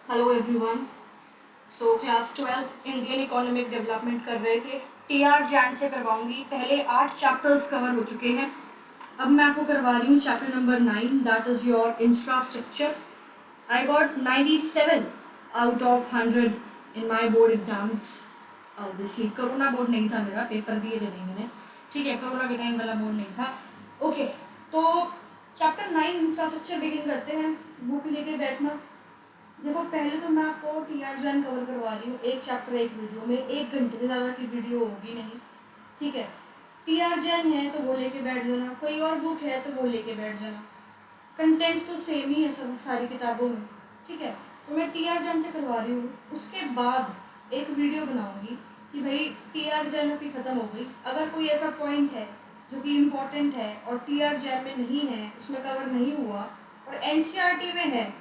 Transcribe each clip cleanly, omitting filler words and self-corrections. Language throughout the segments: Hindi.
Hello everyone. Class 12th Indian economic development कर रहे थे। टीआर जैन से करवाऊंगी। पहले 8 चैप्टर्स कवर हो चुके हैं। अब मैं आपको करवा रही हूँ chapter number 9, that is your infrastructure. I got 97 out of 100 in my board exams. Obviously corona board नहीं था मेरा, पेपर दिए थे नहीं मैंने। ठीक है, कोरोना के टाइम वाला बोर्ड नहीं था। ओके, तो चैप्टर 9 इंफ्रास्ट्रक्चर बिगिन करते हैं। बुक लेके बैठना। देखो, पहले तो मैं आपको टीआर जैन कवर करवा रही हूँ, एक चैप्टर एक वीडियो में। 1 घंटे से ज़्यादा की वीडियो होगी नहीं। ठीक है, टीआर जैन है तो वो लेके बैठ जाना, कोई और बुक है तो वो लेके बैठ जाना। कंटेंट तो सेम ही है सब सारी किताबों में। ठीक है, तो मैं टीआर जैन से करवा रही हूँ। उसके बाद एक वीडियो बनाऊंगी कि भाई टीआर जैन अभी ख़त्म हो गई, अगर कोई ऐसा पॉइंट है जो कि इम्पोर्टेंट है और टीआर जैन में नहीं है, उसमें कवर नहीं हुआ और एनसीईआरटी में है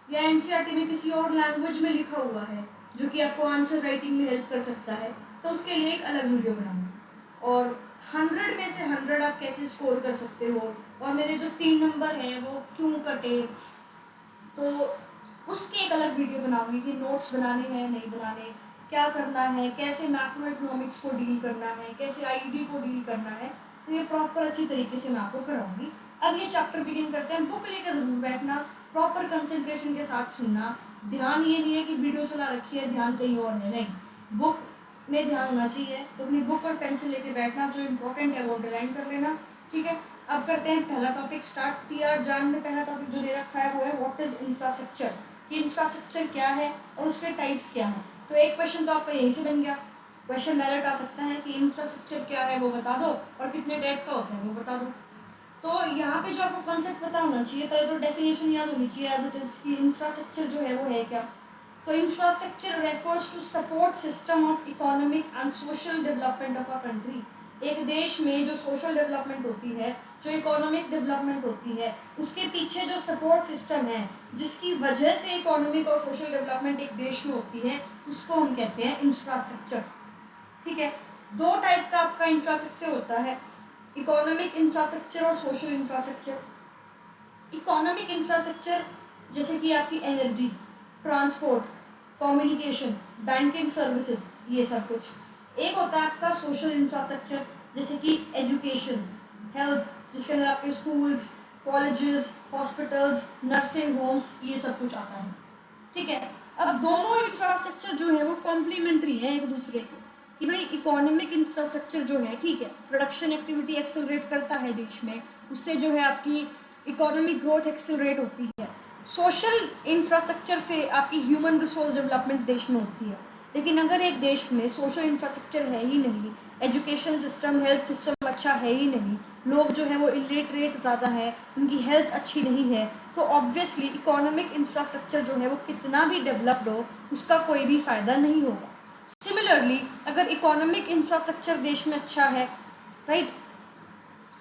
या एनसीईआरटी में किसी और लैंग्वेज में लिखा हुआ है जो कि आपको आंसर राइटिंग में हेल्प कर सकता है, तो उसके लिए एक अलग वीडियो बनाऊंगी। और 100 में से 100 आप कैसे स्कोर कर सकते हो और मेरे जो 3 नंबर हैं वो क्यों कटे, तो उसकी एक अलग वीडियो बनाऊंगी कि नोट्स बनाने हैं नहीं बनाने, क्या करना है, कैसे मैक्रो इकोनॉमिक्स को डील करना है, कैसे आईडी को डील करना है। तो ये प्रॉपर अच्छी तरीके से मैं आपको कराऊंगी। अब ये चैप्टर बिगिन करते हैं। बुक लेकर ज़रूर बैठना, प्रॉपर कंसंट्रेशन के साथ सुनना। ध्यान ये नहीं है कि वीडियो चला रखी है, ध्यान कहीं और है, नहीं, बुक में ध्यान होना चाहिए। तो अपनी बुक और पेंसिल लेके बैठना, जो इंपॉर्टेंट है वो अंडरलाइन कर लेना। ठीक है, अब करते हैं पहला टॉपिक स्टार्ट। टीआर जैन में पहला टॉपिक जो दे रखा है वो है व्हाट इज इंफ्रास्ट्रक्चर, कि इंफ्रास्ट्रक्चर क्या है और उसके टाइप्स क्या हैं। तो एक क्वेश्चन तो आपका यहीं से बन गया। क्वेश्चन डायरेक्ट आ सकता है कि इंफ्रास्ट्रक्चर क्या है वो बता दो और कितने टाइप का होता है वो बता दो। तो यहाँ पे जो आपको कॉन्सेप्ट पता होना चाहिए, पहले तो डेफिनेशन याद होनी चाहिए एज इट इज़ कि इंफ्रास्ट्रक्चर जो है वो है क्या। तो infrastructure refers to support system of economic and social development of a country. एक देश में जो सोशल डेवलपमेंट होती है, जो इकोनॉमिक डेवलपमेंट होती है, उसके पीछे जो सपोर्ट सिस्टम है जिसकी वजह से इकोनॉमिक और सोशल डेवलपमेंट एक देश में होती है, उसको हम कहते हैं इंफ्रास्ट्रक्चर। ठीक है, 2 टाइप का आपका इंफ्रास्ट्रक्चर होता है, इकोनॉमिक इंफ्रास्ट्रक्चर और सोशल इंफ्रास्ट्रक्चर। इकोनॉमिक इंफ्रास्ट्रक्चर जैसे कि आपकी energy, transport, communication, banking services, ये सब कुछ। एक होता है आपका सोशल इंफ्रास्ट्रक्चर जैसे कि एजुकेशन, हेल्थ, जिसके अंदर आपके schools, colleges, hospitals, nursing homes, ये सब कुछ आता है। ठीक है, अब दोनों इंफ्रास्ट्रक्चर जो है वो कॉम्प्लीमेंट्री है एक दूसरे के, कि भाई इकोनॉमिक इंफ्रास्ट्रक्चर जो है, ठीक है, प्रोडक्शन एक्टिविटी एक्सेलरेट करता है देश में, उससे जो है आपकी इकोनॉमिक ग्रोथ एक्सेलरेट होती है। सोशल इंफ्रास्ट्रक्चर से आपकी ह्यूमन रिसोर्स डेवलपमेंट देश में होती है। लेकिन अगर एक देश में सोशल इंफ्रास्ट्रक्चर है ही नहीं, एजुकेशन सिस्टम, हेल्थ सिस्टम अच्छा है ही नहीं, लोग जो है वो इलिटरेट ज़्यादा है, उनकी हेल्थ अच्छी नहीं है, तो ऑब्वियसली इकोनॉमिक इंफ्रास्ट्रक्चर जो है वो कितना भी डेवलप्ड हो, उसका कोई भी फ़ायदा नहीं होगा। सिमिलरली अगर इकोनॉमिक इंफ्रास्ट्रक्चर देश में अच्छा है, राइट,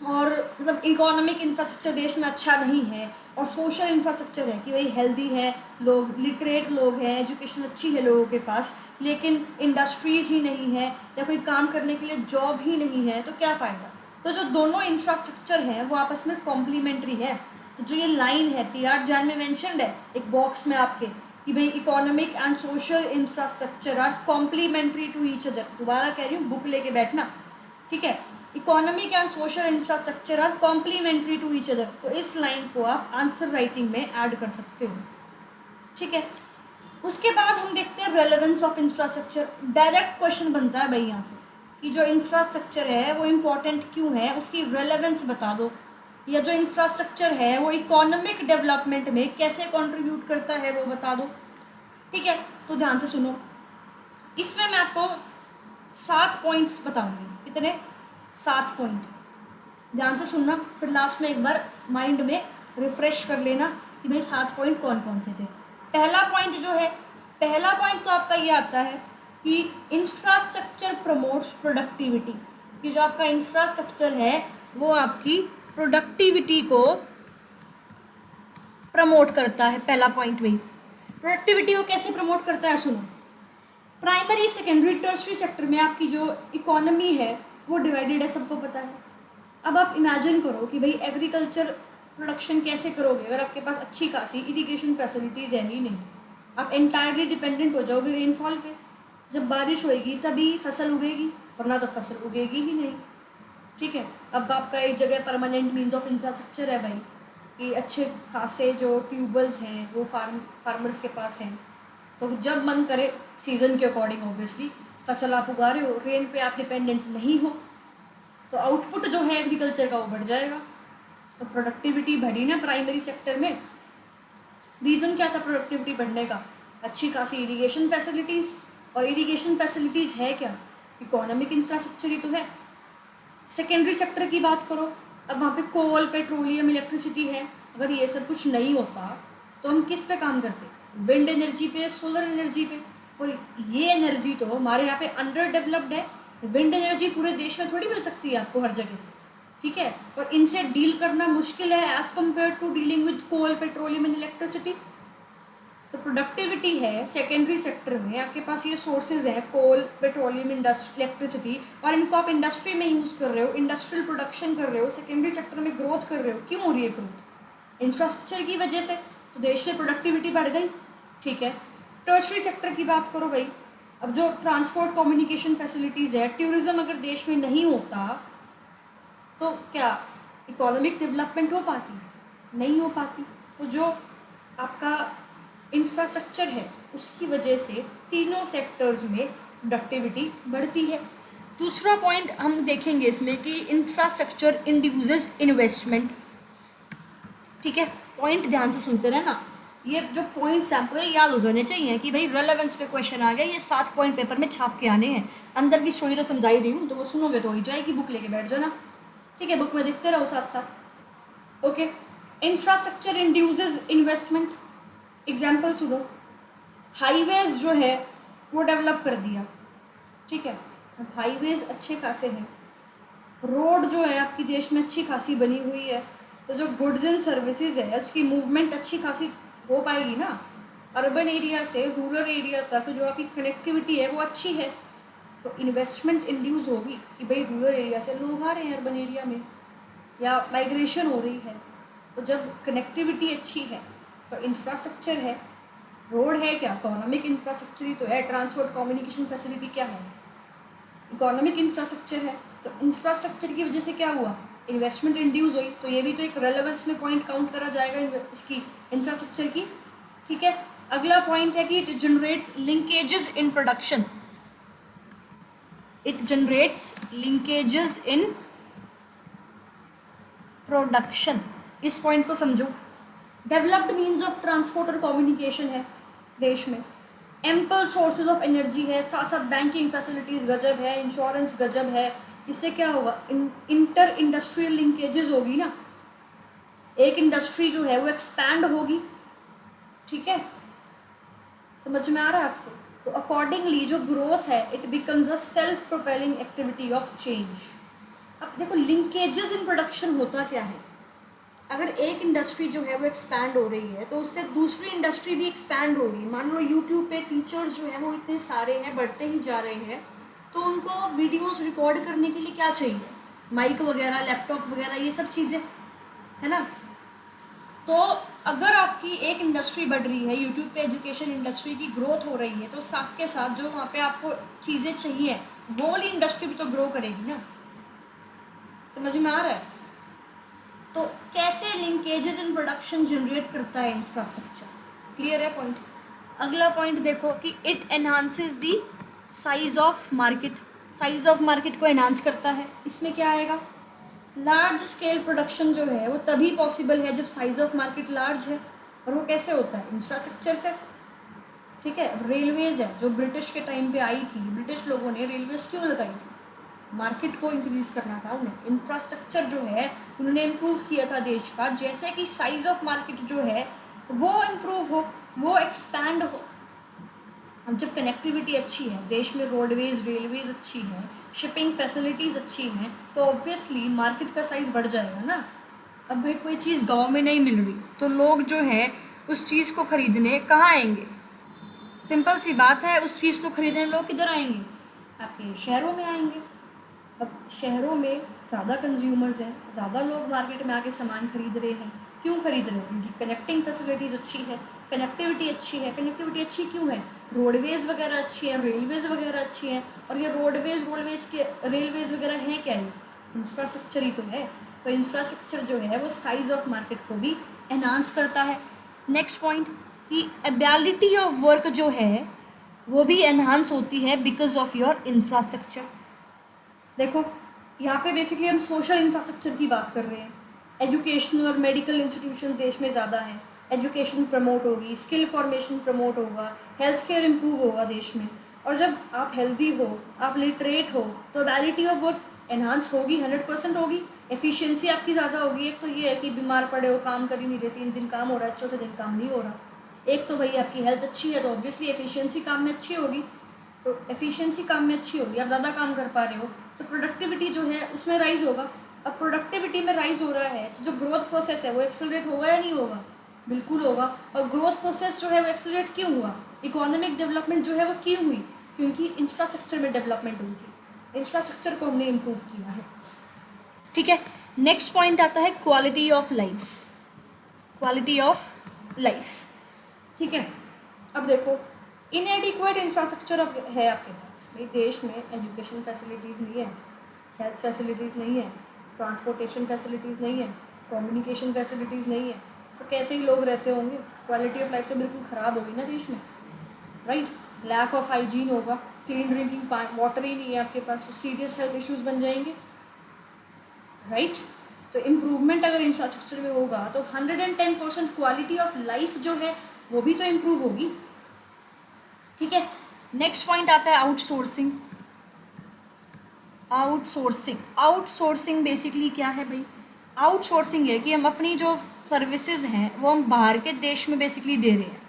और मतलब इकोनॉमिक इंफ्रास्ट्रक्चर देश में अच्छा नहीं है और सोशल इंफ्रास्ट्रक्चर है कि भाई हेल्दी है, लोग लिटरेट लोग हैं, एजुकेशन अच्छी है लोगों के पास, लेकिन इंडस्ट्रीज़ ही नहीं है या कोई काम करने के लिए जॉब ही नहीं है, तो क्या फ़ायदा। तो जो दोनों इंफ्रास्ट्रक्चर हैं वो आपस में कॉम्प्लीमेंट्री है। तो जो ये लाइन है टीआर जैन में मैंशनड है एक बॉक्स में आपके, कि भाई economic and social infrastructure are complementary to each other. दोबारा कह रही हूँ, बुक लेके बैठना। ठीक है, economic and social infrastructure are complementary to each other. तो इस लाइन को आप आंसर राइटिंग में ऐड कर सकते हो। ठीक है, उसके बाद हम देखते हैं relevance of infrastructure. Direct question बनता है भाई यहाँ से कि जो इंफ्रास्ट्रक्चर है वो इम्पोर्टेंट क्यों है, उसकी रेलेवेंस बता दो, या जो इंफ्रास्ट्रक्चर है वो इकोनॉमिक डेवलपमेंट में कैसे कंट्रीब्यूट करता है वो बता दो। ठीक है, तो ध्यान से सुनो, इसमें मैं आपको 7 पॉइंट्स बताऊंगी। कितने? 7 पॉइंट। ध्यान से सुनना, फिर लास्ट में एक बार माइंड में रिफ्रेश कर लेना कि भाई 7 पॉइंट कौन कौन से थे। पहला पॉइंट जो है, पहला पॉइंट तो आपका ये आता है कि इंफ्रास्ट्रक्चर प्रमोट्स प्रोडक्टिविटी, कि जो आपका इंफ्रास्ट्रक्चर है वो आपकी प्रोडक्टिविटी को प्रमोट करता है। पहला पॉइंट वही, प्रोडक्टिविटी को कैसे प्रमोट करता है, सुनो। प्राइमरी, सेकेंडरी, टर्शरी सेक्टर में आपकी जो इकोनॉमी है वो डिवाइडेड है, सबको पता है। अब आप इमेजिन करो कि भाई एग्रीकल्चर प्रोडक्शन कैसे करोगे अगर आपके पास अच्छी खासी इरिगेशन फैसिलिटीज़ है ही नहीं। आप एंटायरली डिपेंडेंट हो जाओगे रेनफॉल पे। जब बारिश होएगी तभी फसल उगेगी, वरना तो फसल उगेगी ही नहीं। ठीक है, अब आपका एक जगह परमानेंट मीन्स ऑफ इंफ्रास्ट्रक्चर है भाई, कि अच्छे खासे जो ट्यूबवेल्स हैं वो फार्मर्स के पास हैं, तो जब मन करे सीज़न के अकॉर्डिंग ऑब्वियसली फसल आप उगा रहे हो, रेन पे आप डिपेंडेंट नहीं हो, तो आउटपुट जो है एग्रीकल्चर का वो बढ़ जाएगा। तो प्रोडक्टिविटी बढ़ी ना प्राइमरी सेक्टर में। रीज़न क्या था प्रोडक्टिविटी बढ़ने का? अच्छी खासी इरिगेशन फैसिलिटीज़, और इरिगेशन फैसिलिटीज़ है क्या? इकोनॉमिक इंफ्रास्ट्रक्चर ही तो है। सेकेंडरी सेक्टर की बात करो, अब वहाँ पे कोल, पेट्रोलियम, इलेक्ट्रिसिटी है। अगर ये सब कुछ नहीं होता तो हम किस पे काम करते? विंड एनर्जी पे, सोलर एनर्जी पे। और ये एनर्जी तो हमारे यहाँ पे अंडर डेवलप्ड है। विंड एनर्जी पूरे देश में थोड़ी मिल सकती है आपको हर जगह, ठीक है, और इनसे डील करना मुश्किल है as compare to dealing with coal, petroleum and electricity. तो प्रोडक्टिविटी है सेकेंडरी सेक्टर में, आपके पास ये सोर्सेज हैं कोल, पेट्रोलियम, इलेक्ट्रिसिटी, और इनको आप इंडस्ट्री में यूज़ कर रहे हो, इंडस्ट्रियल प्रोडक्शन कर रहे हो, सेकेंडरी सेक्टर में ग्रोथ कर रहे हो। क्यों हो रही है ग्रोथ? इंफ्रास्ट्रक्चर की वजह से, तो देश में प्रोडक्टिविटी बढ़ गई। ठीक है, टर्शरी सेक्टर की बात करो भाई, अब जो ट्रांसपोर्ट कम्युनिकेशन फैसिलिटीज़ है, टूरिज़्म अगर देश में नहीं होता तो क्या इकोनॉमिक डेवलपमेंट हो पाती? नहीं हो पाती। तो जो आपका इंफ्रास्ट्रक्चर है उसकी वजह से तीनों सेक्टर्स में प्रोडक्टिविटी बढ़ती है। दूसरा पॉइंट हम देखेंगे इसमें कि इंफ्रास्ट्रक्चर इंड्यूसेस इन्वेस्टमेंट। ठीक है, पॉइंट ध्यान से सुनते रहना, ये जो पॉइंट्स हैं आपको ये याद हो जाने चाहिए कि भाई रेलेवेंस पे क्वेश्चन आ गया, ये 7 पॉइंट पेपर में छाप के आने हैं। अंदर की स्टोरी तो समझाई रही हूँ, तो वो सुनोगे तो हो ही जाएगी, बुक लेके बैठ जाना। ठीक है, बुक में देखते रहो साथ साथ। Okay, infrastructure induces investment. Example सुनो, हाईवेज जो है वो डेवलप कर दिया। ठीक है, अब हाईवेज अच्छे खासे हैं, रोड जो है आपकी देश में अच्छी खासी बनी हुई है, तो जो गुड्स एंड सर्विसेज है उसकी मूवमेंट अच्छी खासी हो पाएगी ना। अर्बन एरिया से रूरल एरिया तक जो आपकी कनेक्टिविटी है वो अच्छी है, तो इन्वेस्टमेंट इंड्यूस होगी कि भाई रूरल एरिया से लोग आ रहे हैं अर्बन एरिया में, या माइग्रेशन हो रही है। तो जब कनेक्टिविटी अच्छी है तो इंफ्रास्ट्रक्चर है, रोड है क्या? इकोनॉमिक इंफ्रास्ट्रक्चर ही तो है। ट्रांसपोर्ट कम्युनिकेशन फैसिलिटी क्या है? इकोनॉमिक इंफ्रास्ट्रक्चर है। तो इंफ्रास्ट्रक्चर की वजह से क्या हुआ? इन्वेस्टमेंट इंड्यूस हुई, तो ये भी तो एक रेलेवेंस में पॉइंट काउंट करा जाएगा इसकी इंफ्रास्ट्रक्चर की। ठीक है, अगला पॉइंट है कि it generates linkages in production. It generates linkages in production. इस पॉइंट को समझो। डेवलप्ड मीन्स ऑफ ट्रांसपोर्ट और कम्युनिकेशन है देश में, एम्पल सोर्सेज ऑफ एनर्जी है, साथ साथ बैंकिंग फैसिलिटीज़ गजब है, इंश्योरेंस गजब है। इससे क्या होगा? इंटर इंडस्ट्रियल लिंकेजेस होगी ना, एक इंडस्ट्री जो है वो एक्सपैंड होगी। ठीक है, समझ में आ रहा है आपको? तो अकॉर्डिंगली जो ग्रोथ है it becomes a self propelling activity of change. अब देखो लिंकेजेस इन प्रोडक्शन होता क्या है? अगर एक इंडस्ट्री जो है वो एक्सपैंड हो रही है तो उससे दूसरी इंडस्ट्री भी एक्सपैंड हो रही है। मान लो यूट्यूब पे टीचर्स जो है वो इतने सारे हैं, बढ़ते ही जा रहे हैं, तो उनको वीडियोस रिकॉर्ड करने के लिए क्या चाहिए? माइक वगैरह, लैपटॉप वगैरह, ये सब चीज़ें है ना। तो अगर आपकी एक इंडस्ट्री बढ़ रही है, यूट्यूब पे एजुकेशन इंडस्ट्री की ग्रोथ हो रही है, तो साथ के साथ जो वहाँ पे आपको चीज़ें चाहिए वो वाली इंडस्ट्री भी तो ग्रो करेगी ना। समझ में आ रहा है? तो कैसे लिंकेजेस इन प्रोडक्शन जनरेट करता है इंफ्रास्ट्रक्चर? क्लियर है पॉइंट? अगला पॉइंट देखो कि it enhances the size of market. Size of market को एनहांस करता है। इसमें क्या आएगा? लार्ज स्केल प्रोडक्शन जो है वो तभी पॉसिबल है जब साइज ऑफ मार्केट लार्ज है, और वो कैसे होता है? इंफ्रास्ट्रक्चर से। ठीक है, रेलवेज है जो ब्रिटिश के टाइम पे आई थी, ब्रिटिश लोगों ने रेलवेज क्यों लगाई थी? मार्केट को इंक्रीज करना था उन्हें। इंफ्रास्ट्रक्चर जो है उन्होंने इम्प्रूव किया था देश का, जैसे कि साइज ऑफ मार्केट जो है वो इम्प्रूव हो, वो एक्सपैंड हो। अब जब कनेक्टिविटी अच्छी है देश में, रोडवेज, रेलवेज अच्छी है, शिपिंग फैसिलिटीज़ अच्छी हैं, तो ऑब्वियसली मार्केट का साइज़ बढ़ जाएगा ना। अब भाई कोई चीज़ गांव में नहीं मिल रही तो लोग जो है उस चीज़ को ख़रीदने कहाँ आएंगे? सिंपल सी बात है, उस चीज़ को ख़रीदने लोग किधर आएंगे? आपके शहरों में आएंगे। अब शहरों में ज़्यादा कंज्यूमर्स हैं, ज़्यादा लोग मार्केट में आके सामान खरीद रहे हैं, क्यों खरीद रहे हो? क्योंकि कनेक्टिंग फैसिलिटीज़ अच्छी है, कनेक्टिविटी अच्छी है। कनेक्टिविटी अच्छी क्यों है? रोडवेज़ वगैरह अच्छी है, रेलवेज़ वगैरह अच्छी हैं। और ये रोडवेज़ के रेलवेज़ वगैरह हैं क्या? ये इंफ्रास्ट्रक्चर ही तो है। तो इंफ्रास्ट्रक्चर जो है वो साइज़ ऑफ मार्केट को भी एनहांस करता है। नेक्स्ट पॉइंट कि एबिलिटी ऑफ वर्क जो है वो भी एनहांस होती है बिकॉज ऑफ योर इंफ्रास्ट्रक्चर। देखो यहाँ पे बेसिकली हम सोशल इंफ्रास्ट्रक्चर की बात कर रहे हैं। एजुकेशनल और मेडिकल इंस्टीट्यूशन देश में ज़्यादा हैं, एजुकेशन प्रमोट होगी, स्किल फॉर्मेशन प्रमोट होगा, हेल्थ केयर इम्प्रूव होगा देश में। और जब आप हेल्दी हो, आप लिटरेट हो, तो एबिलिटी ऑफ वर्क एनहांस होगी, 100% होगी। एफिशिएंसी आपकी ज़्यादा होगी। एक तो ये है कि बीमार पड़े हो, काम कर ही नहीं रहे, 3 दिन काम हो रहा है, चौथे दिन काम नहीं हो रहा। एक तो भाई आपकी हेल्थ अच्छी है तो ऑब्वियसली एफिशिएंसी काम में अच्छी होगी। तो एफिशिएंसी काम में अच्छी होगी, आप ज़्यादा काम कर पा रहे हो तो प्रोडक्टिविटी जो है उसमें राइज होगा। अब प्रोडक्टिविटी में राइज हो रहा है तो जो ग्रोथ प्रोसेस है वो एक्सेलरेट होगा या नहीं होगा? बिल्कुल होगा। और ग्रोथ प्रोसेस जो है वो एक्सेलरेट क्यों हुआ? इकोनॉमिक डेवलपमेंट जो है वो क्यों हुई? क्योंकि इंफ्रास्ट्रक्चर में डेवलपमेंट हुई थी, इंफ्रास्ट्रक्चर को हमने इम्प्रूव किया है। ठीक है, नेक्स्ट पॉइंट आता है quality of life. Quality of life, ठीक है। अब देखो इनएडिक्वेट इंफ्रास्ट्रक्चर है आपके पास। भाई देश में एजुकेशन फैसिलिटीज़ नहीं है, हेल्थ फैसिलिटीज़ नहीं है, ट्रांसपोर्टेशन फैसिलिटीज़ नहीं है, कम्युनिकेशन फैसिलिटीज़ नहीं है, तो कैसे ही लोग रहते होंगे? क्वालिटी ऑफ लाइफ तो बिल्कुल ख़राब होगी ना देश में, राइट। लैक ऑफ हाइजीन होगा, क्लीन ड्रिंकिंग वाटर ही नहीं है आपके पास, तो सीरियस हेल्थ इश्यूज़ बन जाएंगे, राइट। तो इम्प्रूवमेंट अगर इंफ्रास्ट्रक्चर में होगा तो 110% क्वालिटी ऑफ लाइफ जो है वो भी तो इम्प्रूव होगी। ठीक है, नेक्स्ट पॉइंट आता है आउटसोर्सिंग। आउटसोर्सिंग बेसिकली क्या है भाई? आउटसोर्सिंग है कि हम अपनी जो सर्विसेज हैं वो हम बाहर के देश में बेसिकली दे रहे हैं।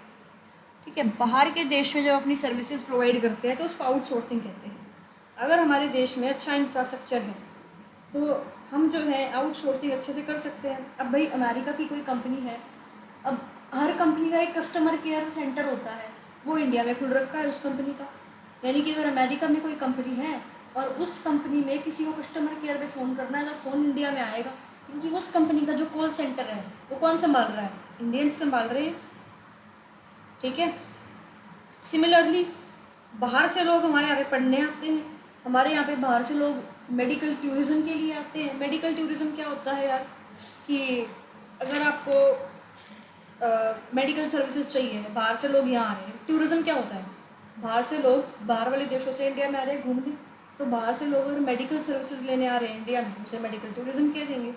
ठीक है, बाहर के देश में जो अपनी सर्विसेज प्रोवाइड करते हैं तो उसको आउटसोर्सिंग कहते हैं। अगर हमारे देश में अच्छा इंफ्रास्ट्रक्चर है तो हम जो है आउटसोर्सिंग अच्छे से कर सकते हैं। अब भाई अमेरिका की कोई कंपनी है, अब हर कंपनी का एक कस्टमर केयर सेंटर होता है, वो इंडिया में खुल रखा है उस कंपनी का। यानी कि अगर अमेरिका में कोई कंपनी है और उस कंपनी में किसी को कस्टमर केयर पे फ़ोन करना है तो फ़ोन इंडिया में आएगा, क्योंकि उस कंपनी का जो कॉल सेंटर है वो कौन संभाल रहा है? इंडियंस संभाल रहे हैं। ठीक है, सिमिलरली बाहर से लोग हमारे यहाँ पे पढ़ने आते हैं, हमारे यहाँ पे बाहर से लोग मेडिकल टूरिज़्म के लिए आते हैं। मेडिकल टूरिज़्म क्या होता है यार? कि अगर आपको मेडिकल सर्विसेज चाहिए, बाहर से लोग यहाँ आ रहे हैं। टूरिज़्म क्या होता है? बाहर से लोग बाहर वाले देशों से इंडिया में आ रहे हैं घूमने, तो बाहर से लोग अगर मेडिकल सर्विसेज लेने आ रहे हैं इंडिया में, उसे मेडिकल टूरिज़्म कह देंगे।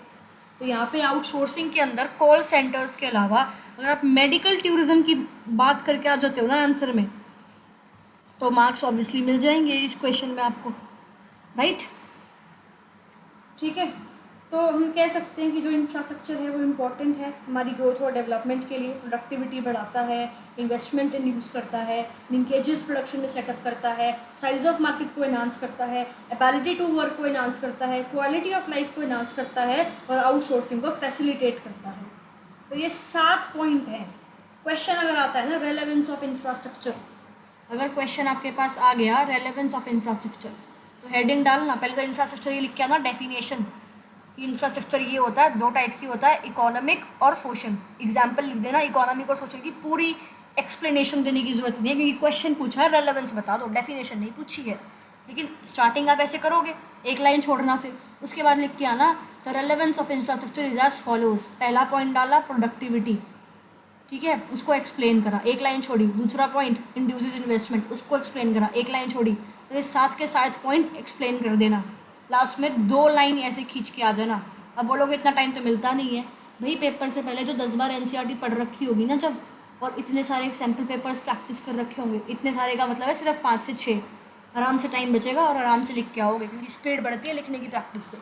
तो यहाँ पे आउटसोर्सिंग के अंदर कॉल सेंटर्स के अलावा अगर आप मेडिकल टूरिज़्म की बात करके आ जाते हो ना आंसर में, तो मार्क्स ऑब्वियसली मिल जाएंगे इस क्वेश्चन में आपको, राइट। ठीक है, तो हम कह सकते हैं कि जो इंफ्रास्ट्रक्चर है वो इम्पॉर्टेंट है हमारी ग्रोथ और डेवलपमेंट के लिए। प्रोडक्टिविटी बढ़ाता है, इन्वेस्टमेंट इंड्यूस करता है, लिंकेजेस प्रोडक्शन में सेटअप करता है, साइज ऑफ मार्केट को एनहांस करता है, एबिलिटी टू वर्क को एनहांस करता है, क्वालिटी ऑफ लाइफ को एनहांस करता है और आउटसोर्सिंग को फैसिलिटेट करता है। तो ये 7 पॉइंट हैं। क्वेश्चन अगर आता है ना रेलेवेंस ऑफ इंफ्रास्ट्रक्चर, अगर क्वेश्चन आपके पास आ गया रेलेवेंस ऑफ इंफ्रास्ट्रक्चर, तो हेडिंग डालना, पहले तो इंफ्रास्ट्रक्चर ये लिख के आना, डेफिनेशन। इंफ्रास्ट्रक्चर ये होता है, 2 टाइप की होता है, इकोनॉमिक और सोशल। एग्जाम्पल लिख देना, इकोनॉमिक और सोशल की पूरी एक्सप्लेनेशन देने की जरूरत नहीं है, क्योंकि क्वेश्चन पूछा है रेलेवेंस बता दो, डेफिनेशन नहीं पूछी है। लेकिन स्टार्टिंग आप ऐसे करोगे, एक लाइन छोड़ना, फिर उसके बाद लिख के आना the relevance of infrastructure is as follows. पहला पॉइंट डाला प्रोडक्टिविटी, ठीक है, उसको एक्सप्लेन करा, एक लाइन छोड़ी। दूसरा पॉइंट इंड्यूसेस इन्वेस्टमेंट, उसको एक्सप्लेन करा, एक लाइन छोड़ी। तो ये 7 के 7 पॉइंट एक्सप्लेन कर देना, लास्ट में 2 लाइन ऐसे खींच के आ जाना। अब बोलोगे इतना टाइम तो मिलता नहीं है भाई, पेपर से पहले जो 10 बार एनसीईआरटी पढ़ रखी होगी ना जब, और इतने सारे सैम्पल पेपर्स प्रैक्टिस कर रखे होंगे, इतने सारे का मतलब है सिर्फ 5 से 6, आराम से टाइम बचेगा और आराम से लिख के आओगे, क्योंकि स्पीड बढ़ती है लिखने की प्रैक्टिस से।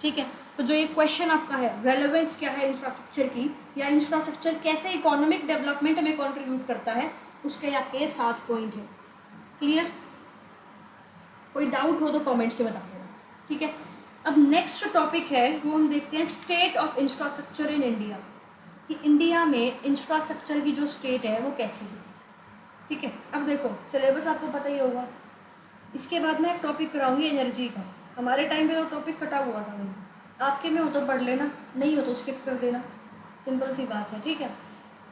ठीक है, तो जो ये क्वेश्चन आपका है रेलेवेंस क्या है इंफ्रास्ट्रक्चर की, या इंफ्रास्ट्रक्चर कैसे इकोनॉमिक डेवलपमेंट में कंट्रीब्यूट करता है, उसके आपके 7 पॉइंट है। क्लियर? कोई डाउट हो तो कमेंट्स में बता देना। ठीक है, अब नेक्स्ट टॉपिक है वो हम देखते हैं state of infrastructure in India, कि इंडिया में इंफ्रास्ट्रक्चर की जो स्टेट है वो कैसी है। ठीक है, अब देखो सिलेबस आपको पता ही होगा, इसके बाद मैं एक टॉपिक कराऊंगी एनर्जी का। हमारे टाइम पे वो टॉपिक कटा हुआ था भाई, आपके में हो तो पढ़ लेना, नहीं हो तो स्किप कर देना। सिंपल सी बात है, ठीक है।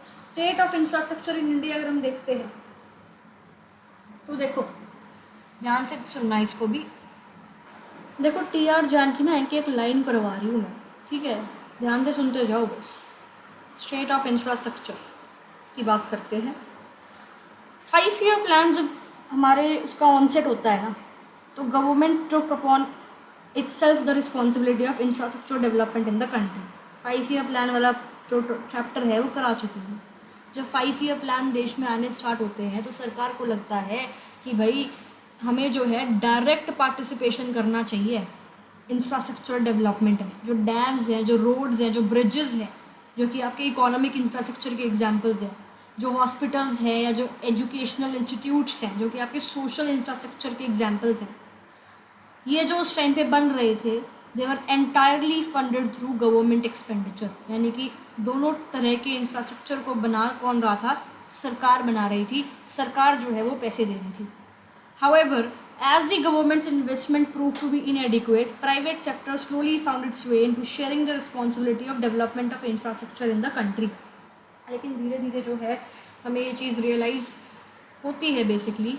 State of infrastructure in India अगर हम देखते हैं तो देखो, ध्यान से सुनना इसको भी। देखो TR जैन की ना एक लाइन करवा रही हूँ मैं, ठीक है, ध्यान से सुनते जाओ बस। स्टेट ऑफ इंफ्रास्ट्रक्चर की बात करते हैं। 5 ईयर प्लान जब हमारे उसका ऑनसेट होता है ना, तो government took upon itself the responsibility of infrastructure development in the country। 5 year plan वाला जो चैप्टर है वो करा चुकी हूँ। जब 5 ईयर प्लान देश में आने स्टार्ट होते हैं तो सरकार को लगता है कि भाई हमें जो है डायरेक्ट पार्टिसिपेशन करना चाहिए इंफ्रास्ट्रक्चर डेवलपमेंट में। जो डैम्स हैं, जो रोड्स हैं, जो ब्रिजेस हैं, जो कि आपके इकोनॉमिक इंफ्रास्ट्रक्चर के एग्जांपल्स हैं, जो हॉस्पिटल्स हैं या जो एजुकेशनल इंस्टीट्यूट्स हैं, जो कि आपके सोशल इंफ्रास्ट्रक्चर के एग्जांपल्स हैं, ये जो उस टाइम पे बन रहे थे they were entirely funded through government expenditure. यानी कि दोनों तरह के इंफ्रास्ट्रक्चर को बना कौन रहा था? सरकार बना रही थी, सरकार जो है वो पैसे दे रही थी। However, as the government's investment proved to be inadequate, private sector slowly found its way into sharing the responsibility of development of infrastructure in the country। लेकिन धीरे धीरे जो है हमें ये चीज़ रियलाइज़ होती है बेसिकली,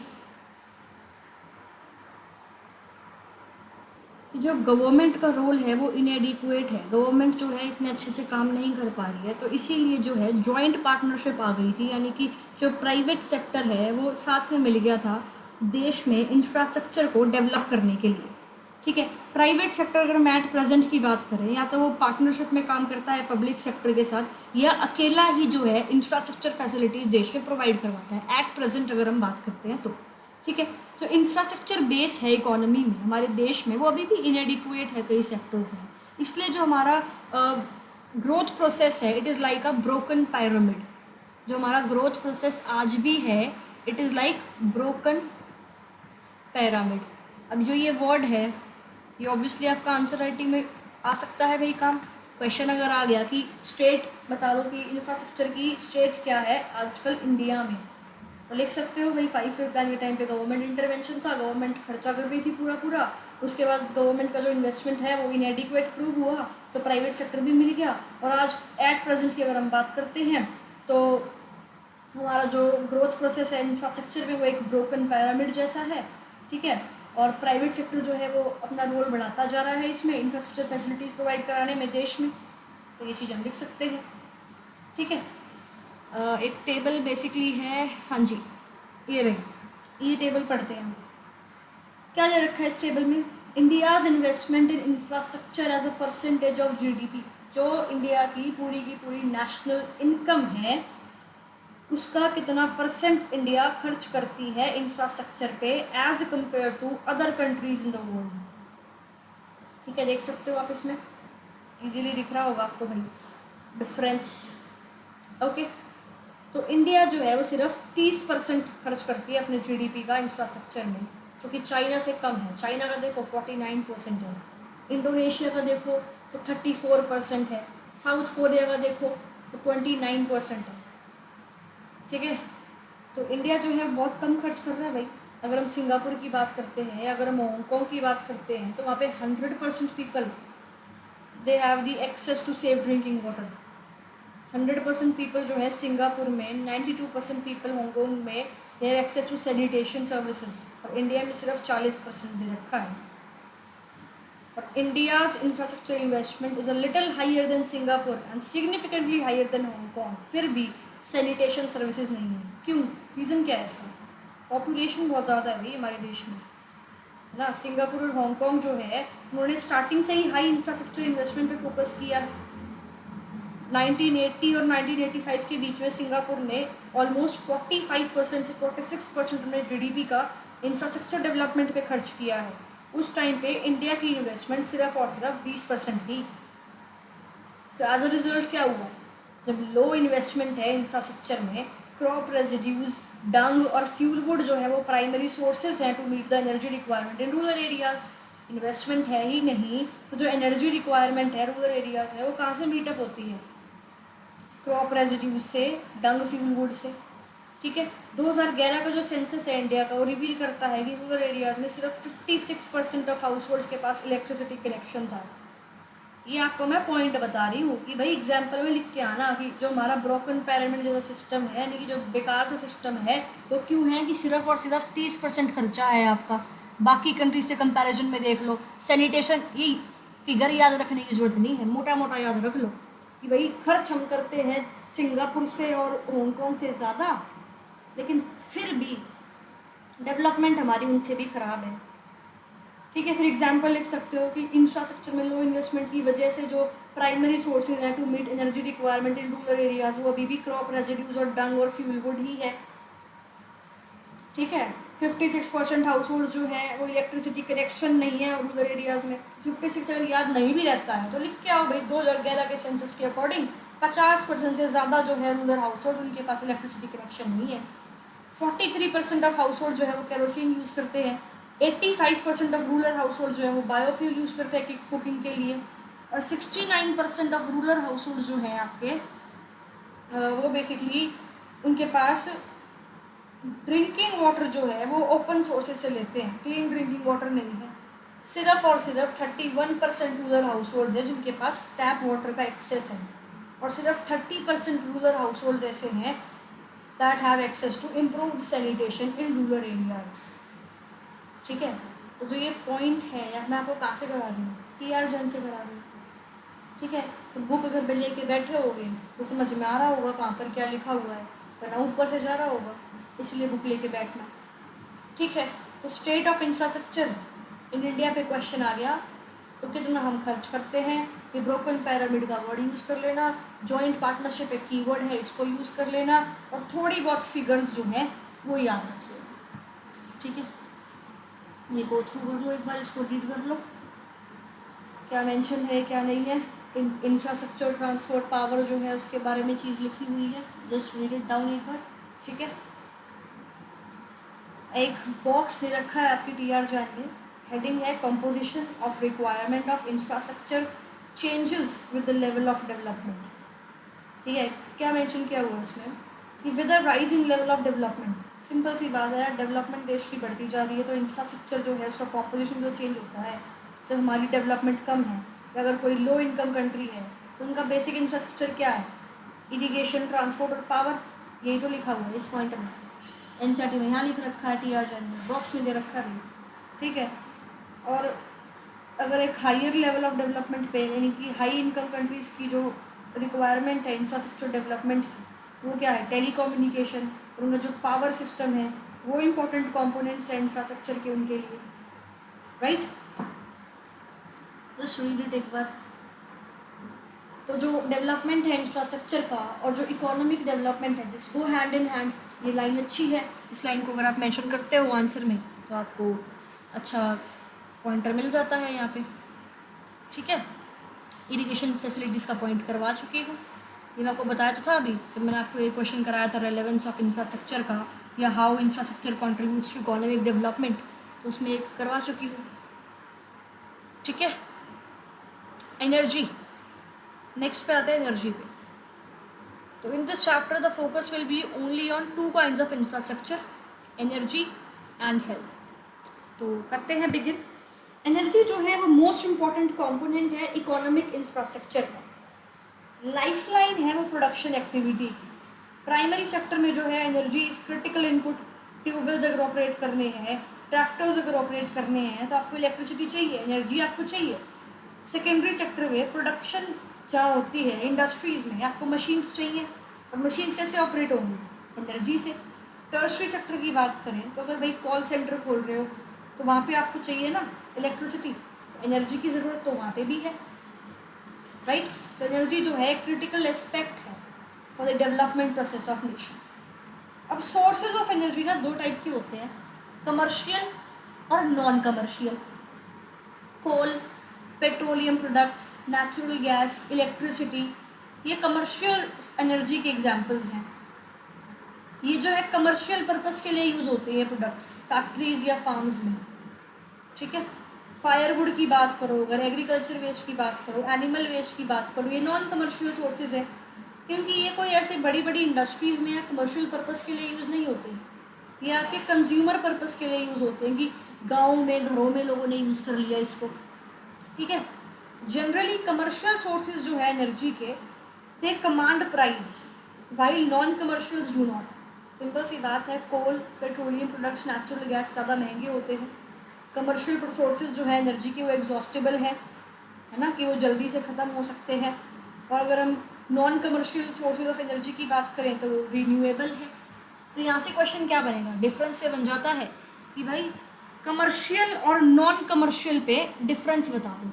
जो गवर्नमेंट का रोल है वो इनएडिक्वेट है। गवर्नमेंट जो है इतने अच्छे से काम नहीं कर पा रही है, तो इसीलिए जो है जॉइंट पार्टनरशिप आ गई थी। यानी कि जो प्राइवेट सेक्टर है वो साथ में मिल गया था देश में इंफ्रास्ट्रक्चर को डेवलप करने के लिए, ठीक है। प्राइवेट सेक्टर अगर हम एट प्रेजेंट की बात करें, या तो वो पार्टनरशिप में काम करता है पब्लिक सेक्टर के साथ, या अकेला ही जो है इंफ्रास्ट्रक्चर फैसिलिटीज़ देश में प्रोवाइड करवाता है एट प्रेजेंट अगर हम बात करते हैं तो, ठीक है। जो इंफ्रास्ट्रक्चर बेस है इकोनॉमी में हमारे देश में वो अभी भी इनएडिक्वेट है कई सेक्टर्स में। इसलिए जो हमारा ग्रोथ प्रोसेस है it is like a broken pyramid. जो हमारा ग्रोथ प्रोसेस आज भी है it is like broken pyramid. अब जो ये वर्ड है ये ऑब्वियसली आपका आंसर राइटिंग में आ सकता है भाई काम। क्वेश्चन अगर आ गया कि स्टेट बता दो कि इंफ्रास्ट्रक्चर की स्टेट क्या है आजकल इंडिया में, तो लिख सकते हो भाई 5 ईयर प्लान के टाइम पे गवर्नमेंट इंटरवेंशन था, गवर्नमेंट खर्चा कर रही थी पूरा, उसके बाद गवर्नमेंट का जो इन्वेस्टमेंट है वो इनएडिक्वेट प्रूव हुआ तो प्राइवेट सेक्टर भी मिल गया। और आज एट प्रेजेंट की अगर हम बात करते हैं तो हमारा जो ग्रोथ प्रोसेस है इंफ्रास्ट्रक्चर में वो एक ब्रोकन पैरामिड जैसा है, ठीक है। और प्राइवेट सेक्टर जो है वो अपना रोल बढ़ाता जा रहा है इसमें इंफ्रास्ट्रक्चर फैसिलिटीज़ प्रोवाइड कराने में देश में। तो ये चीज़ हम लिख सकते हैं, ठीक है। एक टेबल बेसिकली है, हाँ जी ये रही, ये टेबल पढ़ते हैं हम। क्या दे रखा है इस टेबल में? India's investment in infrastructure as a percentage of GDP। जो इंडिया की पूरी नेशनल इनकम है उसका कितना परसेंट इंडिया खर्च करती है इंफ्रास्ट्रक्चर पे as compare to other countries in the world, ठीक है। देख सकते हो आप इसमें इजीली दिख रहा होगा आपको भाई डिफरेंस, ओके। तो इंडिया जो है वो सिर्फ 30% खर्च करती है अपने GDP का इंफ्रास्ट्रक्चर में, जो कि चाइना से कम है। चाइना का देखो 49% है, इंडोनेशिया का देखो तो 34% है, साउथ कोरिया का देखो तो 29% है, ठीक है। तो इंडिया जो है बहुत कम खर्च कर रहा है भाई। अगर हम सिंगापुर की बात करते हैं, अगर हम हांगकॉन्ग की बात करते हैं तो वहाँ पे 100% people they have the access to safe drinking water. 100% people जो है सिंगापुर में, 92% पीपल हांगकॉन्ग में they have access to sanitation services, और इंडिया में सिर्फ 40% दे रखा है। और India's infrastructure investment is a little higher than Singapore and significantly higher than Hong Kong, फिर भी सैनिटेशन सर्विसेज नहीं है। क्यों? रीज़न क्या है इसका? पॉपुलेशन बहुत ज़्यादा है भाई हमारे देश में, है ना। सिंगापुर और हांगकॉन्ग जो है उन्होंने स्टार्टिंग से ही हाई इंफ्रास्ट्रक्चर इन्वेस्टमेंट पे फोकस किया है। 1980 और 1985 के बीच में सिंगापुर ने ऑलमोस्ट 45% से 46% अपने GDP का इंफ्रास्ट्रक्चर डेवलपमेंट पे खर्च किया है। उस टाइम पे इंडिया की इन्वेस्टमेंट सिर्फ और सिर्फ 20% थी। तो एज अ रिजल्ट क्या हुआ? जब लो इन्वेस्टमेंट है इंफ्रास्ट्रक्चर में, क्रॉप रेजिड्यूज, डंग और फ्यूल वुड जो है वो प्राइमरी सोर्सेज हैं to meet the energy requirement in rural areas. Investment है ही नहीं तो जो एनर्जी रिक्वायरमेंट है रूरल एरियाज़ में वो कहाँ से मीटअप होती है? क्रॉप रेजिड्यूज से, डंग फ्यूल वुड से, ठीक है। 2011 का जो सेंसस है इंडिया का वो रिवील करता है कि रूरल एरियाज में सिर्फ 56% ऑफ हाउस होल्ड्स के पास इलेक्ट्रिसिटी कनेक्शन था। ये आपको मैं पॉइंट बता रही हूँ कि भाई एग्जाम्पल में लिख के आना कि जो हमारा ब्रोकन पिरामिड जैसा सिस्टम है, यानी कि जो बेकार सा सिस्टम है, वो क्यों है कि सिर्फ और सिर्फ 30% खर्चा है आपका। बाकी कंट्रीज से कंपैरिजन में देख लो, सैनिटेशन, ये फिगर याद रखने की जरूरत नहीं है, मोटा मोटा याद रख लो कि भाई खर्च हम करते हैं सिंगापुर से और हांगकॉन्ग से ज़्यादा, लेकिन फिर भी डेवलपमेंट हमारी उनसे भी ख़राब है। ठीक है, फिर एग्जाम्पल लिख सकते हो कि इंफ्रास्ट्रक्चर में लो इन्वेस्टमेंट की वजह से जो प्राइमरी सोर्सेज हैं to meet energy requirement in rural areas, वो अभी भी क्रॉप रेजिड्यूज और डंग और फ्यूल वुड ही है। ठीक है, 56% हाउस होल्ड जो है वो इलेक्ट्रिसिटी कनेक्शन नहीं है रूरल एरियाज में। 56 अगर याद नहीं भी रहता है तो लिख के आओ भाई, 2011 के सेंसस के अकॉर्डिंग 50% से ज़्यादा जो है रूरल हाउस होल्ड, उनके पास इलेक्ट्रिसिटी कनेक्शन नहीं है। 43% ऑफ हाउस होल्ड जो है वो केरोसिन यूज़ करते हैं। 85% ऑफ रूरल हाउस होल्ड जो है वो बायोफ्यूल यूज़ करते हैं कुकिंग के लिए। और 69% ऑफ रूरल हाउस होल्ड जो है आपके वो बेसिकली उनके पास ड्रिंकिंग वाटर जो है वो ओपन सोर्सेज से लेते हैं, क्लीन ड्रिंकिंग वाटर नहीं है। सिर्फ और सिर्फ 31% रूरल हाउस होल्ड है जिनके पास टैप वाटर का एक्सेस है, और सिर्फ 30% रूरल हाउस होल्ड ऐसे हैं that have access to improved sanitation in rural areas. ठीक है, तो जो ये पॉइंट है या मैं आपको कहाँ से करा रही हूँ, TR जैन से करा रही हूँ। ठीक है, तो बुक अगर पे लेके बैठे होगे तो समझ में आ रहा होगा कहाँ पर क्या लिखा हुआ है, वरना ऊपर से जा रहा होगा, इसलिए बुक लेके बैठना। ठीक है, तो state of infrastructure in India पे क्वेश्चन आ गया तो कितना हम खर्च करते हैं, ये ब्रोकन पिरामिड का वर्ड यूज़ कर लेना, जॉइंट पार्टनरशिप एक कीवर्ड है, इसको यूज़ कर लेना, और थोड़ी बहुत फिगर्स जो हैं वो याद रख लेना। ठीक है, ये गो थ्रू कर लो, एक बार इसको रीड कर लो, क्या मेंशन है क्या नहीं है। इंफ्रास्ट्रक्चर, ट्रांसपोर्ट, पावर जो है उसके बारे में चीज़ लिखी हुई है, जस्ट रीड इट डाउन एक बार। ठीक है, एक बॉक्स दे रखा है आपकी TR जैन में, हेडिंग है composition of requirement of infrastructure changes with the level of development. ठीक है, क्या मेंशन किया हुआ है उसमें कि with the rising level of development, simple सी बात है, डेवलपमेंट देश की बढ़ती जा रही है तो इंफ्रास्ट्रक्चर जो है उसका कॉम्पोजिशन जो चेंज होता है। जब हमारी डेवलपमेंट कम है या अगर कोई लो इनकम कंट्री है तो उनका बेसिक इंफ्रास्ट्रक्चर क्या है, इरिगेशन, ट्रांसपोर्ट और पावर, यही तो लिखा हुआ है इस पॉइंट में। NCERT में यहाँ लिख रखा है, TR जैन में बॉक्स में दे रखा है भी। ठीक है, और अगर एक हायर लेवल ऑफ डेवलपमेंट पे, यानी कि हाई इनकम कंट्रीज़ की जो रिक्वायरमेंट है इंफ्रास्ट्रक्चर डेवलपमेंट की, वो क्या है, टेलीकम्युनिकेशन, और उनका जो पावर सिस्टम है वो इम्पोर्टेंट कंपोनेंट्स हैं इंफ्रास्ट्रक्चर के उनके लिए, राइट। जस्ट रीड इट एक बार। तो जो डेवलपमेंट है इंफ्रास्ट्रक्चर का और जो इकोनॉमिक डेवलपमेंट है, this go hand in hand. ये लाइन अच्छी है, इस लाइन को अगर आप मेंशन करते हो आंसर में तो आपको अच्छा पॉइंटर मिल जाता है यहाँ पे। ठीक है, इरिगेशन फैसिलिटीज़ का पॉइंट करवा चुकी हूँ, ये मैं आपको बताया तो था अभी, फिर मैंने आपको एक क्वेश्चन कराया था रेलेवेंस ऑफ इंफ्रास्ट्रक्चर का, या how infrastructure contributes to economic development, तो उसमें एक करवा चुकी हूँ। ठीक है, एनर्जी, नेक्स्ट पे आते हैं एनर्जी पे। तो in this chapter the focus will be only on 2 kinds of infrastructure, energy and health. तो करते हैं बिगिन। एनर्जी जो है वो मोस्ट इम्पॉर्टेंट कंपोनेंट है इकोनॉमिक इंफ्रास्ट्रक्चर का, लाइफलाइन है वो प्रोडक्शन एक्टिविटी की। प्राइमरी सेक्टर में जो है energy is critical input, tube wells अगर ऑपरेट करने हैं, ट्रैक्टर्स अगर ऑपरेट करने हैं तो आपको इलेक्ट्रिसिटी चाहिए, एनर्जी आपको चाहिए। सेकेंडरी सेक्टर में प्रोडक्शन जहाँ होती है इंडस्ट्रीज़ में, आपको मशीन्स चाहिए, और मशीन्स कैसे ऑपरेट होंगी, एनर्जी से। टर्शरी सेक्टर की बात करें तो अगर भाई कॉल सेंटर खोल रहे हो तो वहाँ पे आपको चाहिए ना इलेक्ट्रिसिटी, तो एनर्जी की ज़रूरत तो वहाँ पे भी है, राइट। तो एनर्जी जो है क्रिटिकल एस्पेक्ट है for the development process of nation. अब सोर्सेज ऑफ एनर्जी ना 2 टाइप के होते हैं, कमर्शियल और non commercial. Coal, petroleum products, natural gas, electricity, ये कमर्शियल एनर्जी के एग्जांपल्स हैं। ये जो है कमर्शियल पर्पस के लिए यूज़ होते हैं प्रोडक्ट्स फैक्ट्रीज या फार्म्स में। ठीक है, फायरवुड की बात करो, अगर एग्रीकल्चर वेस्ट की बात करो, एनिमल वेस्ट की बात करो, ये नॉन कमर्शियल सोर्सेज है, क्योंकि ये कोई ऐसे बड़ी बड़ी इंडस्ट्रीज़ में या कमर्शियल पर्पस के लिए यूज़ नहीं होते, ये आपके कंज्यूमर पर्पस के लिए यूज़ होते हैं कि गाँव में घरों में लोगों ने यूज़ कर लिया इसको। ठीक है, जनरली कमर्शियल सोर्सेज जो है एनर्जी के, they command price while non commercials do not. Simple सी बात है, coal, petroleum products, natural gas ज़्यादा महंगे होते हैं। कमर्शियल सोर्सेज जो है एनर्जी के वो एग्जॉस्टेबल है ना, कि वो जल्दी से ख़त्म हो सकते हैं। और अगर हम non commercial sources of energy की बात करें तो रिन्यूएबल है। तो यहाँ से क्वेश्चन क्या बनेगा, डिफरेंस पे बन जाता है कि भाई कमर्शियल और नॉन कमर्शियल पे डिफरेंस बता दो।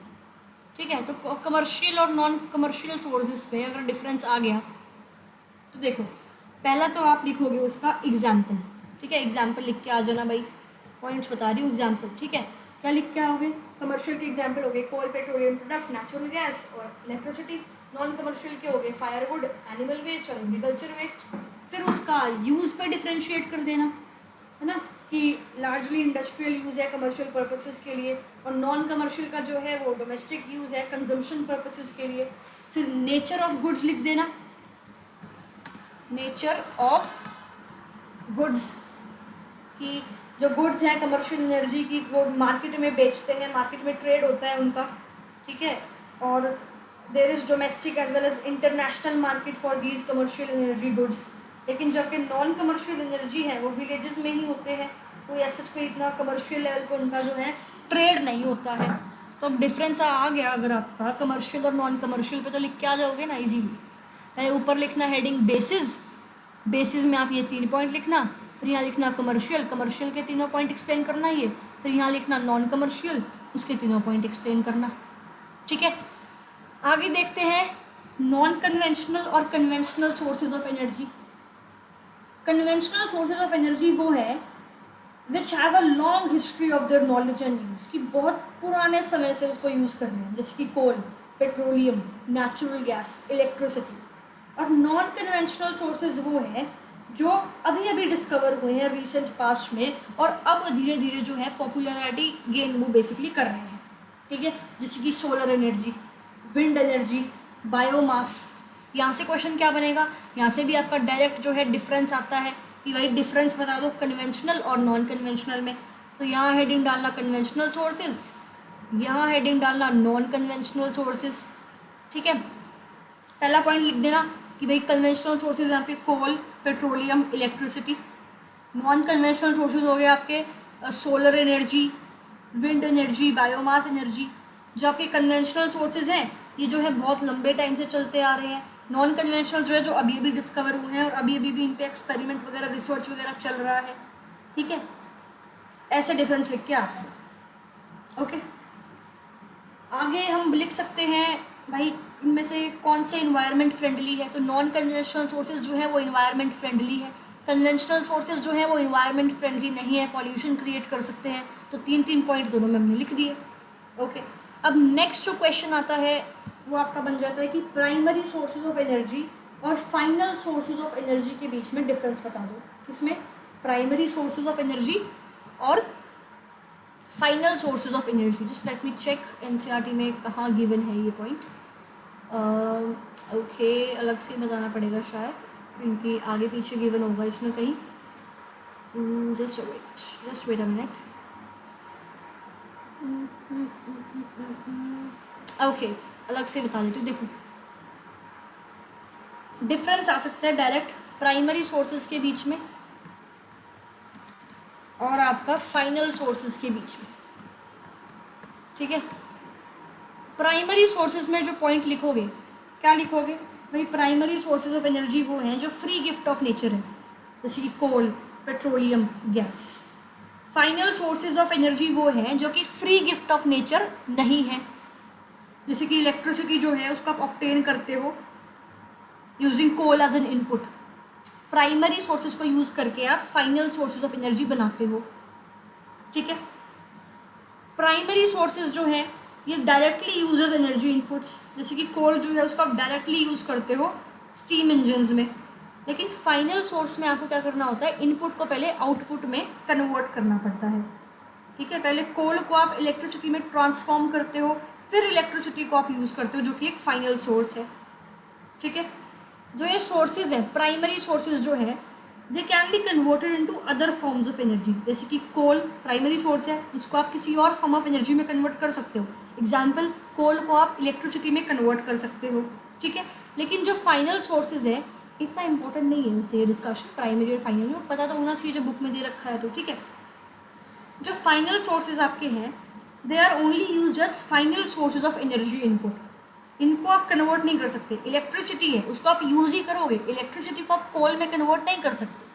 ठीक है, तो कमर्शियल और नॉन कमर्शियल सोर्सेज पे अगर डिफरेंस आ गया तो देखो, पहला तो आप लिखोगे उसका एग्जाम्पल। ठीक है, एग्जाम्पल लिख के आ जाना भाई, पॉइंट्स बता रही हूँ एग्जाम्पल। ठीक है, क्या लिख के आओगे, कमर्शियल के एग्जाम्पल हो गए कोल, पेट्रोलियम प्रोडक्ट, नेचुरल गैस और इलेक्ट्रिसिटी। नॉन कमर्शियल के हो गए फायरवुड, एनिमल वेस्ट और एग्रीकल्चर वेस्ट। फिर उसका यूज़ पे डिफ्रेंशिएट कर देना, है ना, कि लार्जली इंडस्ट्रियल यूज़ है कमर्शियल पर्पसेस के लिए, और नॉन कमर्शियल का जो है वो डोमेस्टिक यूज़ है कंजम्पशन पर्पसेस के लिए। फिर नेचर ऑफ गुड्स लिख देना, नेचर ऑफ गुड्स, कि जो गुड्स हैं कमर्शियल एनर्जी की वो मार्केट में बेचते हैं, मार्केट में ट्रेड होता है उनका। ठीक है, और there is domestic as well as international market for these commercial energy goods. लेकिन जबकि नॉन कमर्शियल एनर्जी है वो विलेजेस में ही होते हैं, कोई ऐसा कोई इतना कमर्शियल लेवल पर उनका जो है ट्रेड नहीं होता है। तो अब डिफरेंस आ गया अगर आपका कमर्शियल और नॉन कमर्शियल पे, तो लिख के आ जाओगे ना इजीली। पहले ऊपर लिखना हेडिंग बेसिस, बेसिस में आप ये 3 पॉइंट लिखना, फिर यहाँ लिखना कमर्शियल, कमर्शियल के तीनों पॉइंट एक्सप्लेन करना ये, फिर यहाँ लिखना नॉन कमर्शियल, उसके तीनों पॉइंट एक्सप्लेन करना। ठीक है, आगे देखते हैं नॉन कन्वेंशनल और conventional sources of energy. Conventional sources of energy वो है which have a long history of their knowledge and use, कि बहुत पुराने समय से उसको यूज़ कर रहे हैं, जैसे कि coal, petroleum, natural gas, electricity. और नॉन कन्वेंशनल सोर्सेज वो हैं जो अभी अभी डिस्कवर हुए हैं रिसेंट पास्ट में, और अब धीरे धीरे जो है पॉपुलैरिटी गेन वो बेसिकली कर रहे हैं। ठीक है, जैसे कि solar energy, wind energy, biomass. यहाँ से क्वेश्चन क्या बनेगा, यहाँ से भी आपका डायरेक्ट जो है डिफरेंस आता है कि भाई डिफरेंस बता दो कन्वेंशनल और नॉन कन्वेंशनल में। तो यहाँ हेडिंग डालना कन्वेंशनल सोर्सेज, यहाँ हेडिंग डालना नॉन कन्वेंशनल सोर्सेज। ठीक है, पहला पॉइंट लिख देना कि भाई कन्वेंशनल सोर्सेज यहाँ पे coal, petroleum, electricity. Non conventional sources हो गए आपके solar energy, wind energy, biomass energy. जो आपके कन्वेंशनल सोर्सेज हैं ये जो है बहुत लंबे टाइम से चलते आ रहे हैं। नॉन कन्वेंशनल जो है जो अभी अभी डिस्कवर हुए हैं और अभी अभी भी इन पे एक्सपेरिमेंट वगैरह, रिसर्च वगैरह चल रहा है। ठीक है, ऐसे डिफरेंस लिख के आ जाओ। ओके, आगे हम लिख सकते हैं भाई इनमें से कौन से इन्वायरमेंट फ्रेंडली है। तो नॉन कन्वेंशनल सोर्सेज जो है वो इन्वायरमेंट फ्रेंडली है, कन्वेंशनल सोर्सेज जो है वो इन्वायरमेंट फ्रेंडली नहीं है, पॉल्यूशन क्रिएट कर सकते हैं। तो 3 पॉइंट दोनों में हमने लिख दिए। ओके, अब नेक्स्ट जो क्वेश्चन आता है वो आपका बन जाता है कि प्राइमरी सोर्सेज ऑफ एनर्जी और फाइनल सोर्सेज ऑफ एनर्जी के बीच में डिफरेंस बता दो। इसमें प्राइमरी सोर्सेज ऑफ एनर्जी और final sources of energy. Just let me check NCERT में कहाँ गिवन है ये पॉइंट। ओके, अलग से बताना पड़ेगा शायद, क्योंकि आगे पीछे गिवन होगा इसमें कहीं। Just wait a minute. Okay, अलग से बता देती हूँ। देखो, डिफरेंस आ सकता है डायरेक्ट प्राइमरी सोर्सेज के बीच में और आपका फाइनल सोर्सेज के बीच में। ठीक है, प्राइमरी सोर्सेज में जो पॉइंट लिखोगे, क्या लिखोगे भाई, प्राइमरी सोर्सेज ऑफ एनर्जी वो हैं जो फ्री गिफ्ट ऑफ नेचर है, जैसे कि coal, petroleum, gas. Final sources of energy वो हैं जो कि फ्री गिफ्ट ऑफ नेचर नहीं है, जैसे कि इलेक्ट्रिसिटी जो है उसको आप ऑब्टेन करते हो using coal as an input. Primary sources को यूज़ करके आप फाइनल सोर्सेज ऑफ एनर्जी बनाते हो। ठीक है, प्राइमरी सोर्सेज जो हैं ये डायरेक्टली यूजेस एनर्जी इनपुट्स, जैसे कि कोल जो है उसको आप डायरेक्टली यूज़ करते हो स्टीम इंजन्स में। लेकिन फाइनल सोर्स में आपको क्या करना होता है, इनपुट को पहले आउटपुट में कन्वर्ट करना पड़ता है। ठीक है, पहले कोल को आप इलेक्ट्रिसिटी में ट्रांसफॉर्म करते हो, फिर इलेक्ट्रिसिटी को आप यूज़ करते हो, जो कि एक फाइनल सोर्स है। ठीक है, जो ये सोर्सेज हैं प्राइमरी सोर्सेज जो है they can be converted into other forms of energy, जैसे कि कोल प्राइमरी सोर्स है, उसको आप किसी और फॉर्म ऑफ एनर्जी में कन्वर्ट कर सकते हो। एग्जाम्पल, कोल को आप इलेक्ट्रिसिटी में कन्वर्ट कर सकते हो, ठीक है। लेकिन जो फाइनल सोर्सेज है इतना इंपॉर्टेंट नहीं है वैसे ये डिस्कशन, प्राइमरी और फाइनल में पता तो होना चाहिए जब बुक में दे रखा है तो, ठीक है। जो फाइनल सोर्सेज आपके हैं they are only use just final sources of energy input, इनको आप कन्वर्ट नहीं कर सकते। इलेक्ट्रिसिटी है उसको आप यूज ही करोगे, इलेक्ट्रिसिटी को आप कोल में कन्वर्ट नहीं कर सकते,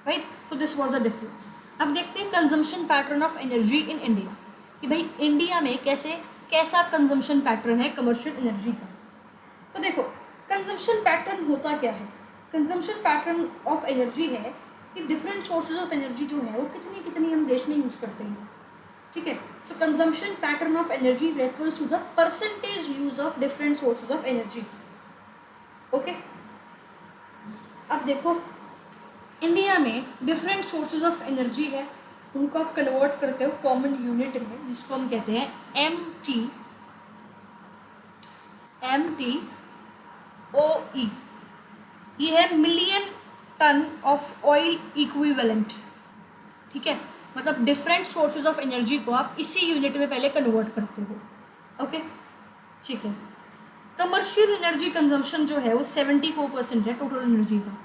right. So this was a difference. अब देखते हैं consumption pattern of energy in India, कि भाई इंडिया में कैसा कंजम्पशन पैटर्न है कमर्शियल एनर्जी का। तो देखो कंजम्पशन पैटर्न होता क्या है, कंजम्पशन पैटर्न ऑफ एनर्जी है कि डिफरेंट सोर्सेज ऑफ एनर्जी जो है वो कितनी कितनी हम देश में यूज़ करते हैं, ठीक है। So consumption pattern of energy refers to the percentage use of different sources of energy, okay. अब देखो इंडिया में डिफरेंट सोर्सेज ऑफ एनर्जी है, उनको आप कन्वर्ट करते हो कॉमन यूनिट में जिसको हम कहते हैं MTOE। ये है million tonne of oil equivalent, ठीक है। मतलब डिफरेंट सोर्सेज ऑफ एनर्जी को आप इसी यूनिट में पहले कन्वर्ट करते हो, ओके, ठीक है। कमर्शियल एनर्जी कंजम्पशन जो है वो 74% है टोटल एनर्जी का।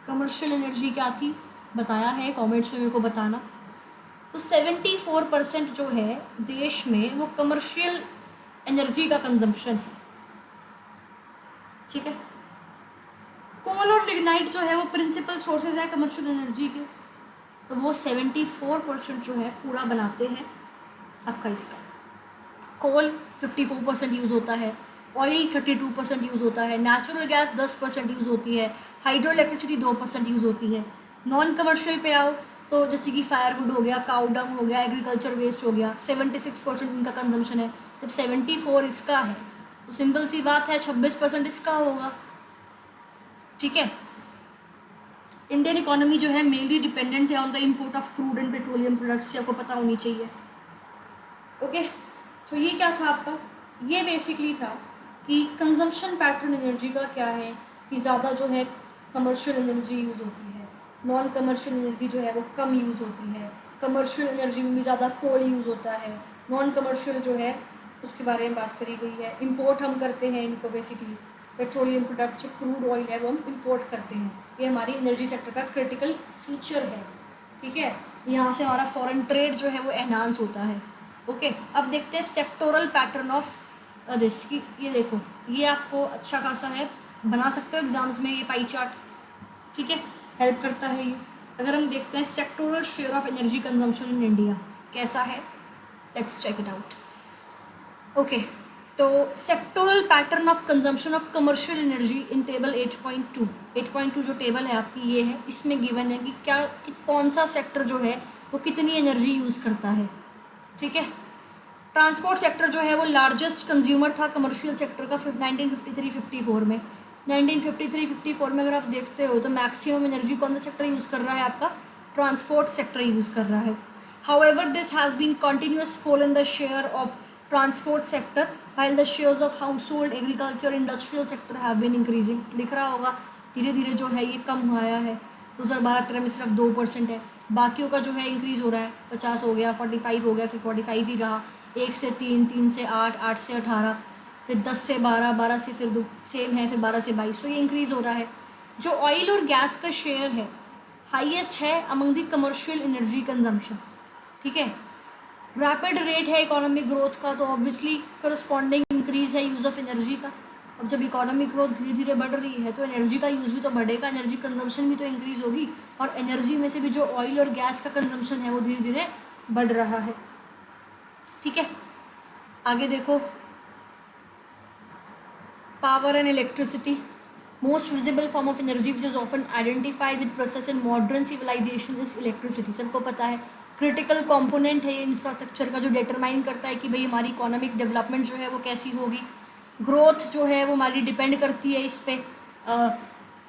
कमर्शियल एनर्जी क्या थी बताया है, कमेंट्स में मेरे को बताना। तो 74% जो है देश में वो कमर्शियल एनर्जी का कंजम्पशन है, ठीक है। कोल और लिग्नाइट जो है वो प्रिंसिपल सोर्सेज है कमर्शियल एनर्जी के, तो वो 74% जो है पूरा बनाते हैं आपका इसका। कोल 54% यूज़ होता है, ऑयल 32% यूज़ होता है, नेचुरल गैस 10% यूज़ होती है, हाइड्रो इलेक्ट्रिसिटी 2% यूज़ होती है। नॉन कमर्शियल पे आओ तो जैसे कि फायरवुड हो गया, काउ डंग हो गया, एग्रीकल्चर वेस्ट हो गया, 76% इनका कंजम्पशन है। जब 74 इसका है तो सिंपल सी बात है 26% इसका होगा, ठीक है। इंडियन इकोनॉमी जो है मेनली डिपेंडेंट है on the import of crude and petroleum products, आपको पता होनी चाहिए, ओके। सो ये क्या था आपका, ये बेसिकली था कि कंजम्पशन पैटर्न एनर्जी का क्या है कि ज़्यादा जो है कमर्शियल एनर्जी यूज़ होती है, नॉन कमर्शियल एनर्जी जो है वो कम यूज़ होती है, कमर्शियल एनर्जी में भी ज़्यादा कोल यूज़ होता है, नॉन कमर्शियल जो है उसके बारे में बात करी गई है। इंपोर्ट हम करते हैं इनको, बेसिकली पेट्रोलियम प्रोडक्ट जो क्रूड ऑयल है वो हम इंपोर्ट करते हैं, ये हमारी एनर्जी सेक्टर का क्रिटिकल फीचर है, ठीक है। यहाँ से हमारा फॉरेन ट्रेड जो है वो एनहांस होता है, ओके। अब देखते हैं सेक्टोरल पैटर्न ऑफ दिस की, ये देखो ये आपको अच्छा खासा है, बना सकते हो एग्जाम्स में ये पाई चार्ट, ठीक है, हेल्प करता है ये। अगर हम देखते हैं sectoral share of energy consumption in India कैसा है, let's check it out, okay. तो sectoral pattern of consumption of commercial energy in table 8.2 जो टेबल है आपकी ये है, इसमें गिवन है कि कौन सा सेक्टर जो है वो कितनी एनर्जी यूज़ करता है, ठीक है। ट्रांसपोर्ट सेक्टर जो है वो लार्जेस्ट कंज्यूमर था कमर्शियल सेक्टर का 1953-54 में। 1953-54 में अगर आप देखते हो तो मैक्सिमम एनर्जी कौन सा सेक्टर यूज़ कर रहा है, आपका ट्रांसपोर्ट सेक्टर यूज़ कर रहा है। However this has been continuous fall in the share of transport sector while the shares of household, agriculture, industrial sector have been increasing। दिख रहा होगा धीरे धीरे जो है ये कम आया है, 2012-13 में सिर्फ 2% है, बाकियों का जो है इंक्रीज़ हो रहा है, 50 हो गया, 45 हो गया, फिर 45 ही रहा, 1 से 3, 3 से 8, 8 से 18, फिर 10 से 12, 12 से फिर 2 सेम है, फिर 12 से 22, तो ये इंक्रीज़ हो रहा है। जो ऑयल और गैस का शेयर है हाईएस्ट है among the commercial energy consumption, ठीक है। रैपिड रेट है इकोनॉमिक ग्रोथ का, तो ऑब्वियसली करस्पॉन्डिंग इंक्रीज़ है यूज़ ऑफ एनर्जी का। अब जब इकोनॉमिक ग्रोथ धीरे धीरे बढ़ रही है तो एनर्जी का यूज़ भी तो बढ़ेगा, एनर्जी कंजम्पशन भी तो इंक्रीज़ होगी, और एनर्जी में से भी जो ऑयल और गैस का कंजम्पशन है वो धीरे धीरे बढ़ रहा है, ठीक है। आगे देखो, power and electricity, most visible form of energy which is often identified with process in modern civilisation is electricity. सबको पता है क्रिटिकल कंपोनेंट है ये इंफ्रास्ट्रक्चर का, जो डिटरमाइन करता है कि भाई हमारी इकोनॉमिक डेवलपमेंट जो है वो कैसी होगी। ग्रोथ जो है वो हमारी डिपेंड करती है इस पे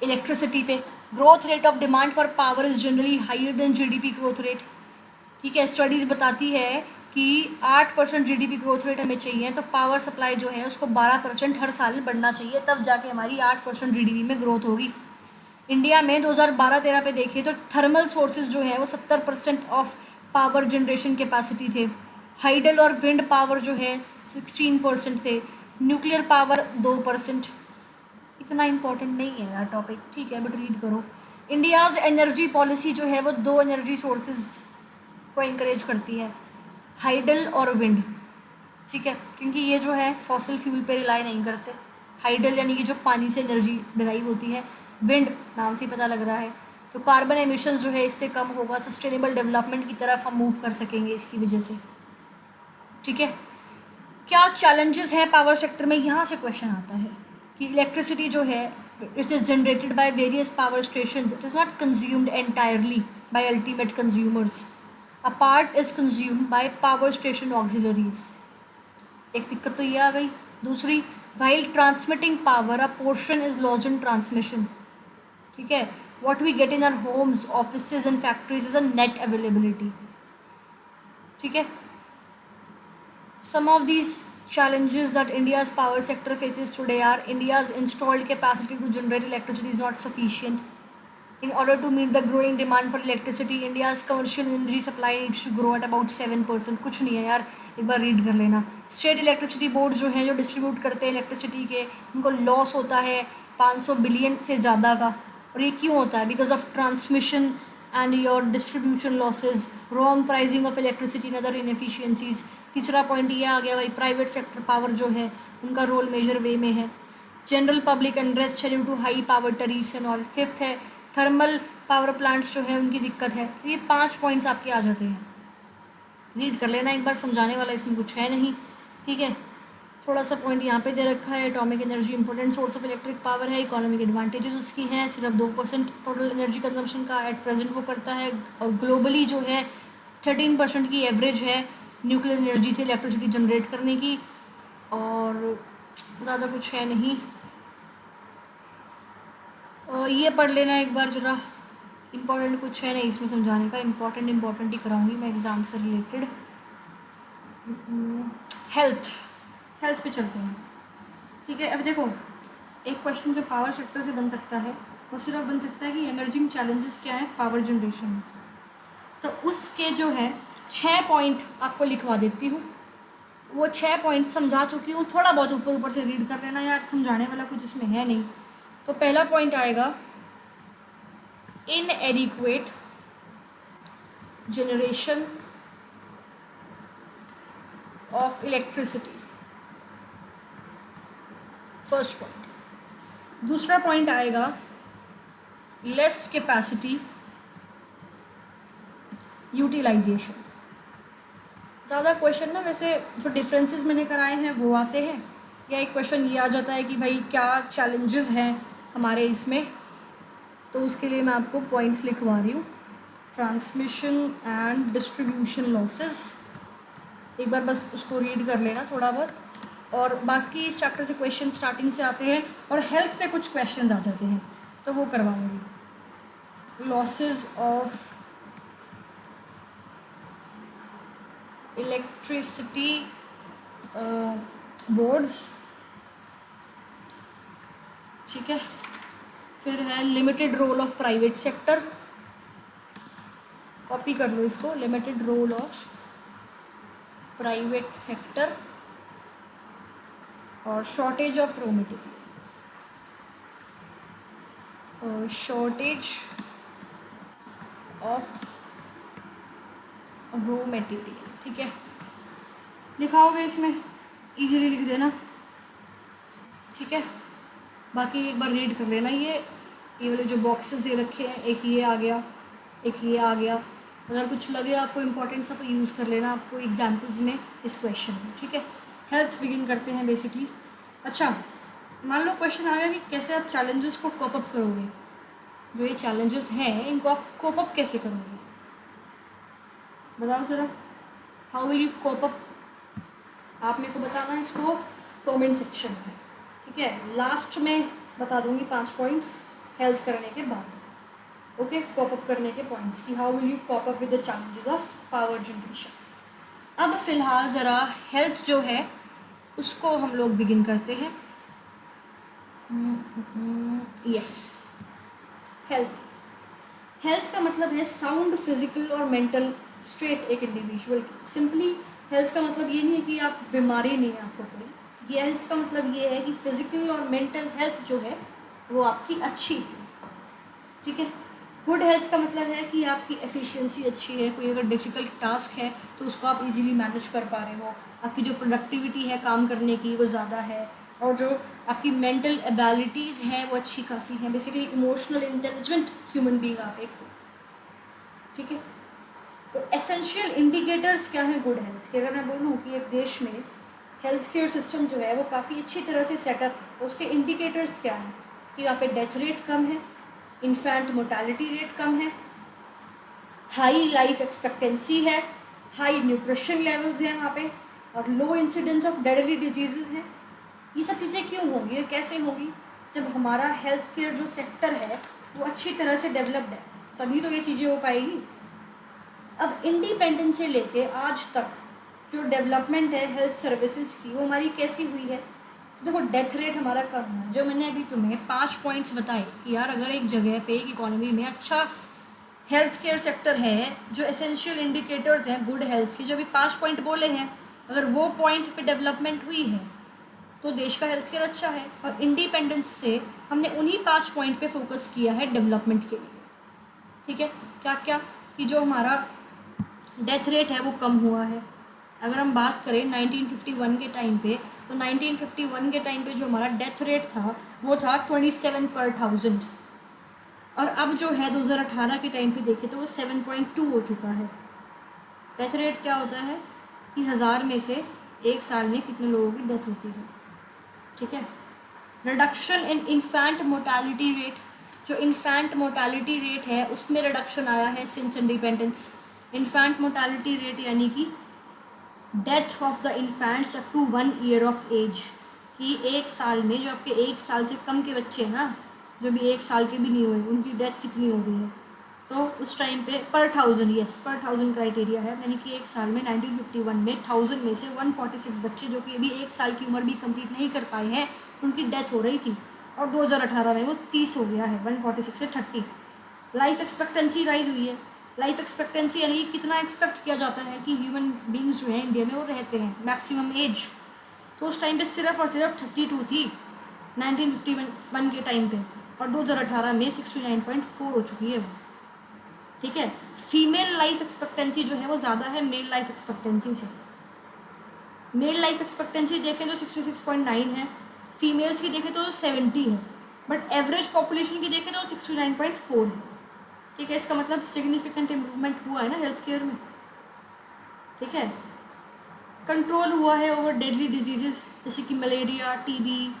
इलेक्ट्रिसिटी पे। Growth rate of demand for power is generally higher than GDP growth rate, ठीक है। स्टडीज़ बताती है कि 8% जीडीपी ग्रोथ रेट हमें चाहिए, तो पावर सप्लाई जो है उसको 12% हर साल बढ़ना चाहिए, तब जाके हमारी 8% जीडीपी में ग्रोथ होगी। इंडिया में 2012-13 पे देखिए तो थर्मल सोर्सेज जो है वो 70% ऑफ पावर जनरेशन कैपेसिटी थे। हाइडल और विंड पावर जो है 16% थे। Nuclear power 2%। इतना इम्पोर्टेंट नहीं है यार टॉपिक, ठीक है, बट रीड करो। इंडियाज़ एनर्जी पॉलिसी जो है वो 2 एनर्जी सोर्सेज को इंकरेज करती है, हाइडल और विंड, ठीक है, क्योंकि ये जो है फॉसिल फ्यूल पे रिलाई नहीं करते। हाइडल यानी कि जो पानी से एनर्जी डिराइव होती है, विंड नाम से ही पता लग रहा है, तो कार्बन एमिशन जो है इससे कम होगा, सस्टेनेबल डेवलपमेंट की तरफ हम मूव कर सकेंगे इसकी वजह से, ठीक है। क्या चैलेंजेस हैं पावर सेक्टर में, यहाँ से क्वेश्चन आता है कि इलेक्ट्रिसिटी जो है it is generated by various power stations, it is not consumed entirely by ultimate consumers, a part is consumed by power station auxiliaries. एक दिक्कत तो ये आ गई। दूसरी, while transmitting power a portion is lost in transmission, ठीक है। What we get in our homes, offices and factories is a net availability, ठीक है। Some of these challenges that India's power sector faces today are India's installed capacity to generate electricity is not sufficient. In order to meet the growing demand for electricity, India's commercial energy supply needs to grow at about 7%. कुछ नहीं है यार, एक बार रीड कर लेना। स्टेट इलेक्ट्रिसिटी बोर्ड जो है, जो डिस्ट्रीब्यूट करते हैं इलेक्ट्रिसिटी के, उनको लॉस होता है 500 बिलियन से ज़्यादा का। और ये क्यों होता है? Because of transmission and your distribution losses, wrong pricing of electricity and other inefficiencies. तीसरा पॉइंट ये आ गया भाई, प्राइवेट सेक्टर पावर जो है उनका रोल मेजर वे में है। जनरल पब्लिक अनरेस्ट है due to high power tariffs and all. Fifth है थर्मल पावर प्लांट्स जो है उनकी दिक्कत है। तो ये 5 पॉइंट्स आपके आ जाते हैं, रीड कर लेना एक बार, समझाने वाला इसमें कुछ है नहीं, ठीक है। थोड़ा सा पॉइंट यहाँ पे दे रखा है, atomic energy important source of electric power है, इकोनॉमिक एडवांटेजेस उसकी हैं, सिर्फ 2% टोटल एनर्जी कंजम्पशन का एट प्रेजेंट वो करता है, और ग्लोबली जो है 13% की एवरेज है न्यूक्लियर एनर्जी से इलेक्ट्रिसिटी जनरेट करने की, और ज़्यादा कुछ है नहीं। ये पढ़ लेना एक बार ज़रा, इम्पॉर्टेंट कुछ है नहीं इसमें समझाने का, इम्पॉर्टेंट ही कराऊंगी मैं एग्ज़ाम से रिलेटेड। हेल्थ पे चलते हैं, ठीक है। अब देखो, एक क्वेश्चन जो पावर सेक्टर से बन सकता है वो सिर्फ बन सकता है कि इमर्जिंग चैलेंजेस क्या है पावर जनरेशन में, तो उसके जो है 6 पॉइंट आपको लिखवा देती हूँ। वो 6 पॉइंट समझा चुकी हूँ, थोड़ा बहुत ऊपर ऊपर से रीड कर लेना यार, समझाने वाला कुछ इसमें है नहीं। तो पहला पॉइंट आएगा इनएडिक्वेट generation of electricity, first point. दूसरा पॉइंट आएगा लेस कैपेसिटी यूटिलाइजेशन। ज़्यादा क्वेश्चन ना वैसे जो डिफरेंसेस मैंने कराए हैं वो आते हैं, या एक क्वेश्चन ये आ जाता है कि भाई क्या चैलेंजेस हैं हमारे इसमें, तो उसके लिए मैं आपको पॉइंट्स लिखवा रही हूँ। ट्रांसमिशन एंड डिस्ट्रीब्यूशन लॉसेस, एक बार बस उसको रीड कर लेना थोड़ा बहुत, और बाकी इस चैप्टर से क्वेश्चन स्टार्टिंग से आते हैं, और हेल्थ पे कुछ क्वेश्चंस आ जाते हैं तो वो करवाऊंगी। लॉसेस ऑफ इलेक्ट्रिसिटी बोर्ड्स, ठीक है। फिर है limited role of private sector, copy कर लो इसको, limited role of private sector, और शॉर्टेज ऑफ रॉ मटेरियल, और शॉर्टेज ऑफ रॉ मटेरियल, ठीक है। लिखाओगे इसमें, इजीली लिख देना, ठीक है। बाकी एक बार रीड कर लेना, ये वाले जो बॉक्सेस दे रखे हैं, एक ये आ गया, एक ये आ गया, अगर कुछ लगे आपको इम्पोर्टेंट सा तो यूज़ कर लेना आपको एग्जाम्पल्स में इस क्वेश्चन में, ठीक है। हेल्थ बिगिन करते हैं बेसिकली। अच्छा, मान लो क्वेश्चन आ गया कि कैसे आप चैलेंजेस को कोप अप करोगे, जो ये चैलेंजेस हैं इनको आप कोप अप कैसे करोगे, बताओ ज़रा, how will you cope up. आप मेरे को बताना है इसको कमेंट सेक्शन में, ठीक है। लास्ट में बता दूंगी 5 पॉइंट्स हेल्थ करने के बाद, ओके, कोप अप करने के पॉइंट्स कि how will you cope up with the challenges of power generation. अब फ़िलहाल ज़रा हेल्थ जो है उसको हम लोग बिगिन करते हैं। यस, हेल्थ का मतलब है साउंड फिजिकल और मेंटल स्टेट एक इंडिविजुअल की। सिंपली हेल्थ का मतलब ये नहीं है कि आप बीमारी नहीं है आपको कोई, ये हेल्थ का मतलब ये है कि फिजिकल और मेंटल हेल्थ जो है वो आपकी अच्छी है, ठीक है। गुड हेल्थ का मतलब है कि आपकी एफिशिएंसी अच्छी है, कोई अगर डिफ़िकल्ट टास्क है तो उसको आप इजीली मैनेज कर पा रहे हो, आपकी जो प्रोडक्टिविटी है काम करने की वो ज़्यादा है, और जो आपकी मेंटल एबिलिटीज़ हैं वो अच्छी खासी हैं। Basically emotional intelligent human being आप एक हो, ठीक है। तो एसेंशियल इंडिकेटर्स क्या हैं गुड हेल्थ के? अगर मैं बोलूँ कि एक देश में हेल्थ केयर सिस्टम जो है वो काफ़ी अच्छी तरह से सेटअप है, उसके इंडिकेटर्स क्या हैं कि वहाँ पे डेथ रेट कम है, इन्फेंट मोर्टालिटी रेट कम है, हाई लाइफ एक्सपेक्टेंसी है, हाई न्यूट्रिशन लेवल्स हैं वहाँ पे, और लो इंसिडेंस ऑफ डेडली डिजीज़ हैं। ये सब चीज़ें क्यों होंगी, कैसे होंगी? जब हमारा हेल्थ केयर जो सेक्टर है वो अच्छी तरह से डेवलप्ड है, तभी तो ये चीज़ें हो पाएगी। अब इंडिपेंडेंस से लेके आज तक जो डेवलपमेंट है हेल्थ सर्विसेज की वो हमारी कैसी हुई है? देखो डेथ रेट हमारा कम है, जो मैंने अभी तुम्हें 5 पॉइंट्स बताए कि यार अगर एक जगह पे एक इकोनॉमी में अच्छा हेल्थ केयर सेक्टर है, जो एसेंशियल इंडिकेटर्स हैं गुड हेल्थ के, जो अभी 5 पॉइंट बोले हैं, अगर वो पॉइंट पे डेवलपमेंट हुई है तो देश का हेल्थ केयर अच्छा है। और इंडिपेंडेंस से हमने उन्हीं 5 पॉइंट पे फोकस किया है डेवलपमेंट के लिए, ठीक है। क्या क्या? कि जो हमारा डेथ रेट है वो कम हुआ है। अगर हम बात करें 1951 के टाइम पे, तो 1951 के टाइम पे जो हमारा डेथ रेट था वो था 27 पर 1000, और अब जो है 2018 के टाइम पे देखें तो वो 7.2 हो चुका है। डेथ रेट क्या होता है कि 1000 में से एक साल में कितने लोगों की डेथ होती है, ठीक है। Reduction in infant mortality rate, जो इन्फेंट मोर्टालिटी रेट है उसमें रिडक्शन आया है since independence. Infant mortality rate यानी कि death of the infants up to 1 year of age, कि एक साल में जो आपके 1 साल से कम के बच्चे हैं ना, जो भी 1 साल के भी नहीं हुए, उनकी डेथ कितनी हो रही है। तो उस टाइम पे पर 1000, यस पर 1000 क्राइटेरिया है, यानी कि एक साल में 1951 में 1000 में से 146 बच्चे जो कि अभी 1 साल की उम्र भी कंप्लीट नहीं कर पाए हैं उनकी डेथ हो रही थी, और 2018 में वो 30 हो गया है, 146 से 30। लाइफ एक्सपेक्टेंसी राइज हुई है। लाइफ एक्सपेक्टेंसी यानी कि कितना एक्सपेक्ट किया जाता है कि ह्यूमन बींग्स जो हैं इंडिया में वो रहते हैं, मैक्सिमम एज। तो उस टाइम पे सिर्फ और सिर्फ 32 थी 1951 के टाइम पे, और 2018 में 69.4 हो चुकी है वो, ठीक है। फीमेल लाइफ एक्सपेक्टेंसी जो है वो ज़्यादा है मेल लाइफ एक्सपेक्टेंसी से। मेल लाइफ एक्सपेक्टेंसी देखें तो 66.9 है, फीमेल्स की देखें तो 70 है, बट एवरेज पॉपुलेशन की देखें तो 69.4 है, ठीक है। इसका मतलब सिग्निफिकेंट इम्प्रूवमेंट हुआ है ना हेल्थ केयर में, ठीक है। कंट्रोल हुआ है ओवर डेडली डिजीजेस जैसे कि malaria, TB,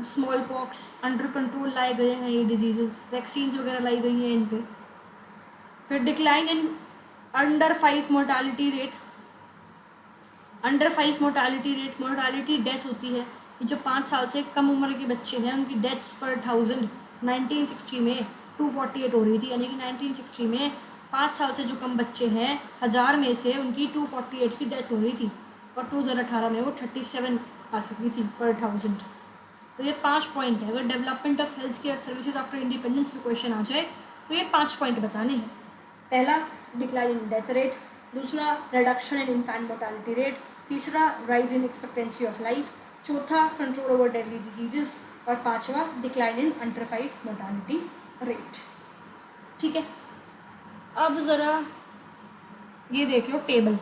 small pox, under control लाए गए हैं ये डिजीजेस, वैक्सीन्स वगैरह लाई गई हैं इन पे। फिर decline in under 5 mortality rate, under 5 mortality rate, mortality death होती है जो 5 साल से कम उम्र के बच्चे हैं उनकी डेथ्स पर 1000 1960 में 248 हो रही थी, यानी कि 1960 में 5 साल से जो कम बच्चे हैं 1000 में से उनकी 248 की डेथ हो रही थी, और 2018 में वो 37 आ चुकी थी पर 1000। तो ये 5 पॉइंट है। अगर development of health care services after independence में क्वेश्चन आ जाए तो ये 5 पॉइंट बताने हैं। पहला डिक्लाइन इन डेथ रेट, दूसरा reduction in infant mortality rate, तीसरा rise in expectancy of life, चौथा कंट्रोल ओवर डेडली डिजीजेस, और पांचवा decline in under 5 mortality rate, ठीक है। अब ज़रा ये देख लो टेबल,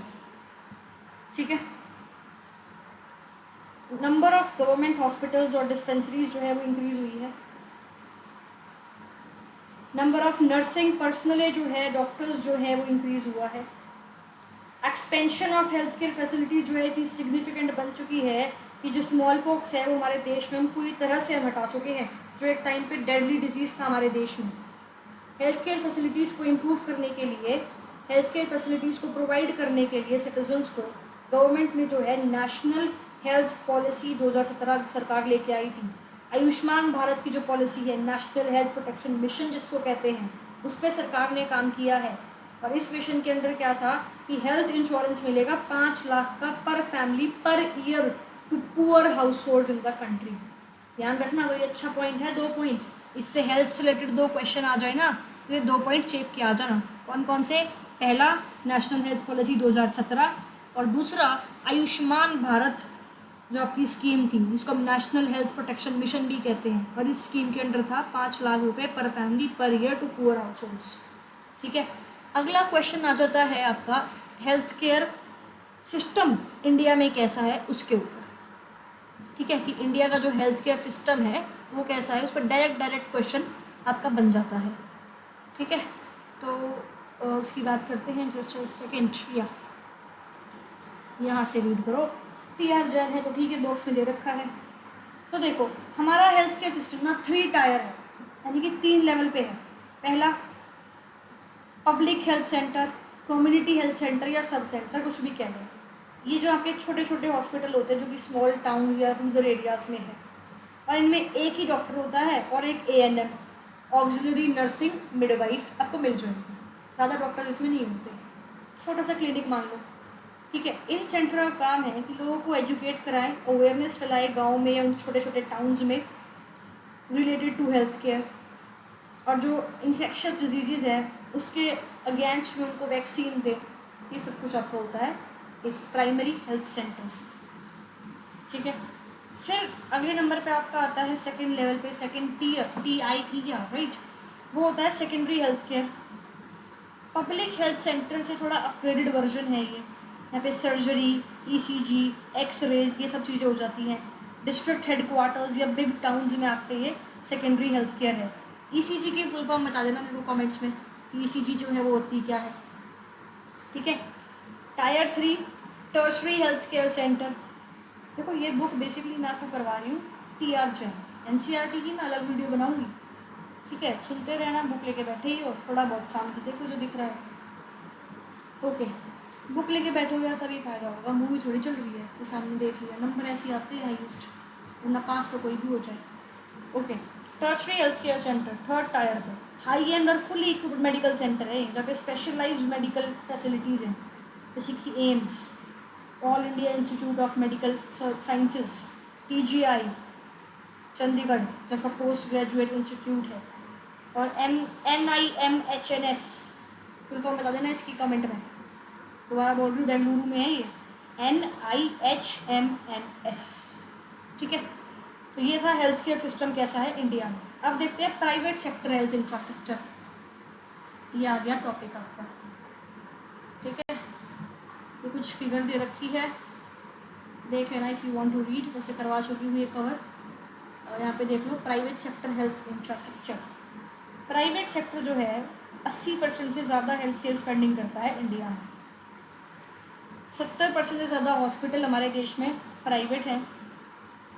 ठीक है। नंबर ऑफ गवर्नमेंट हॉस्पिटल्स और डिस्पेंसरीज जो है वो इंक्रीज़ हुई है। नंबर ऑफ नर्सिंग पर्सनल जो है डॉक्टर्स जो है वो इंक्रीज़ हुआ है। Expansion of health care facility जो है इतनी सिग्निफिकेंट बन चुकी है कि जो स्मॉल पॉक्स है वो हमारे देश में हम पूरी तरह से हम हटा चुके हैं, जो एक टाइम पे डेडली डिजीज़ था हमारे देश में। हेल्थ केयर फैसिलिटीज़ को इम्प्रूव करने के लिए, हेल्थ केयर फैसिलिटीज़ को प्रोवाइड करने के लिए सिटीजन्स को गवर्नमेंट ने जो है नेशनल हेल्थ पॉलिसी 2017 सरकार लेके आई थी। आयुष्मान भारत की जो पॉलिसी है, नेशनल हेल्थ प्रोटेक्शन मिशन जिसको कहते हैं, उस पर सरकार ने काम किया है। और इस मिशन के अंदर क्या था कि हेल्थ इंश्योरेंस मिलेगा 5 लाख का per family per year to poor household in the country. ध्यान रखना, वही अच्छा पॉइंट है। 2 पॉइंट, इससे हेल्थ से रिलेटेड 2 क्वेश्चन आ जाए ना, तो ये 2 पॉइंट चेक किया आ जाना। कौन कौन से? पहला नेशनल हेल्थ पॉलिसी 2017 और दूसरा आयुष्मान भारत जो आपकी स्कीम थी, जिसको हम नेशनल हेल्थ प्रोटेक्शन मिशन भी कहते हैं, और इस स्कीम के अंडर था 5 लाख रुपए per family per year to poor household. ठीक है, अगला क्वेश्चन आ जाता है आपका हेल्थ केयर सिस्टम इंडिया में कैसा है उसके ऊपर। ठीक है, कि इंडिया का जो हेल्थ केयर सिस्टम है वो कैसा है, उस पर डायरेक्ट क्वेश्चन आपका बन जाता है। ठीक है, तो उसकी बात करते हैं। जस्ट सेकेंड, या यहाँ से रीड करो। PR जैन है तो ठीक है, बॉक्स में दे रखा है। तो देखो हमारा हेल्थ केयर सिस्टम ना 3 टायर है, यानी कि 3 लेवल पे है। पहला public health centre, community health centre या सब सेंटर, कुछ भी कह लें। ये जो आपके छोटे छोटे हॉस्पिटल होते हैं जो कि स्मॉल टाउन्स या रूरल एरियाज़ में है, और इनमें एक ही डॉक्टर होता है और एक ANM, ऑक्सिलरी नर्सिंग मिडवाइफ, आपको मिल जाएगी। ज़्यादा डॉक्टर इसमें नहीं होते, छोटा सा क्लिनिक मान लो। ठीक है, इन सेंटर का काम है कि लोगों को एजुकेट कराएं, अवेयरनेस फैलाए गाँव में या उन छोटे छोटे टाउन्स में रिलेटेड टू हेल्थ केयर, और जो इन्फेक्शस डिजीज़ है उसके अगेंस्ट में उनको वैक्सीन दे। ये सब कुछ आपको होता है इस प्राइमरी हेल्थ सेंटर्स में। ठीक है, फिर अगले नंबर पे आपका आता है सेकेंड लेवल पे, सेकेंड टीयर, TIER, राइट। वो होता है secondary health care. Public health centre से थोड़ा अपग्रेडेड वर्जन है ये। यहाँ पे सर्जरी, ECG, एक्सरेज, ये सब चीज़ें हो जाती हैं। डिस्ट्रिक्ट हेडक्वार्टर्स या बिग टाउन्स में आपके ये सेकेंडरी हेल्थ केयर है। ECG की फुल फॉर्म बता देना मेरे को कमेंट्स में, ECG जो है वो होती क्या है। ठीक है, tyre 3 tertiary health care centre. देखो ये बुक बेसिकली मैं आपको करवा रही हूँ TR जैन, NCERT की मैं अलग वीडियो बनाऊंगी। ठीक है, सुनते रहना, बुक लेके बैठे ही हो, थोड़ा बहुत सामने से देखो जो दिख रहा है। ओके, बुक लेके बैठे हुए तभी फ़ायदा होगा, मूवी थोड़ी चल रही है ये सामने देख लिया, नंबर ऐसे ही आते हैं हाईएस्ट, वरना 5 तो कोई भी हो जाए। Okay, tertiary health care centre third tier पे, हाई एंड और फुली इक्विप्ड मेडिकल सेंटर है जहाँ पे स्पेशलाइज्ड मेडिकल फैसिलिटीज़ हैं, जैसे कि AIIMS, all India institute of medical sciences, PGI Chandigarh जहाँ का पोस्ट ग्रेजुएट इंस्टीट्यूट है, और NIMHNS, फुल फॉर्म बता देना इसकी कमेंट में, दोबारा बोल रही हूँ, बेंगलुरु में है ये, NIHMNS। ठीक है, तो ये था हेल्थ केयर सिस्टम कैसा है इंडिया में। अब देखते हैं प्राइवेट सेक्टर हेल्थ इंफ्रास्ट्रक्चर, ये आ गया टॉपिक आपका। ठीक है, ये कुछ फिगर दे रखी है, देख लेना if you want to read, वैसे करवा चुकी हूँ ये कवर। यहाँ पे देख लो private sector health infrastructure. Private sector जो है 80% से ज़्यादा हेल्थ केयर स्पेंडिंग करता है इंडिया में। 70% से ज़्यादा हॉस्पिटल हमारे देश में प्राइवेट हैं।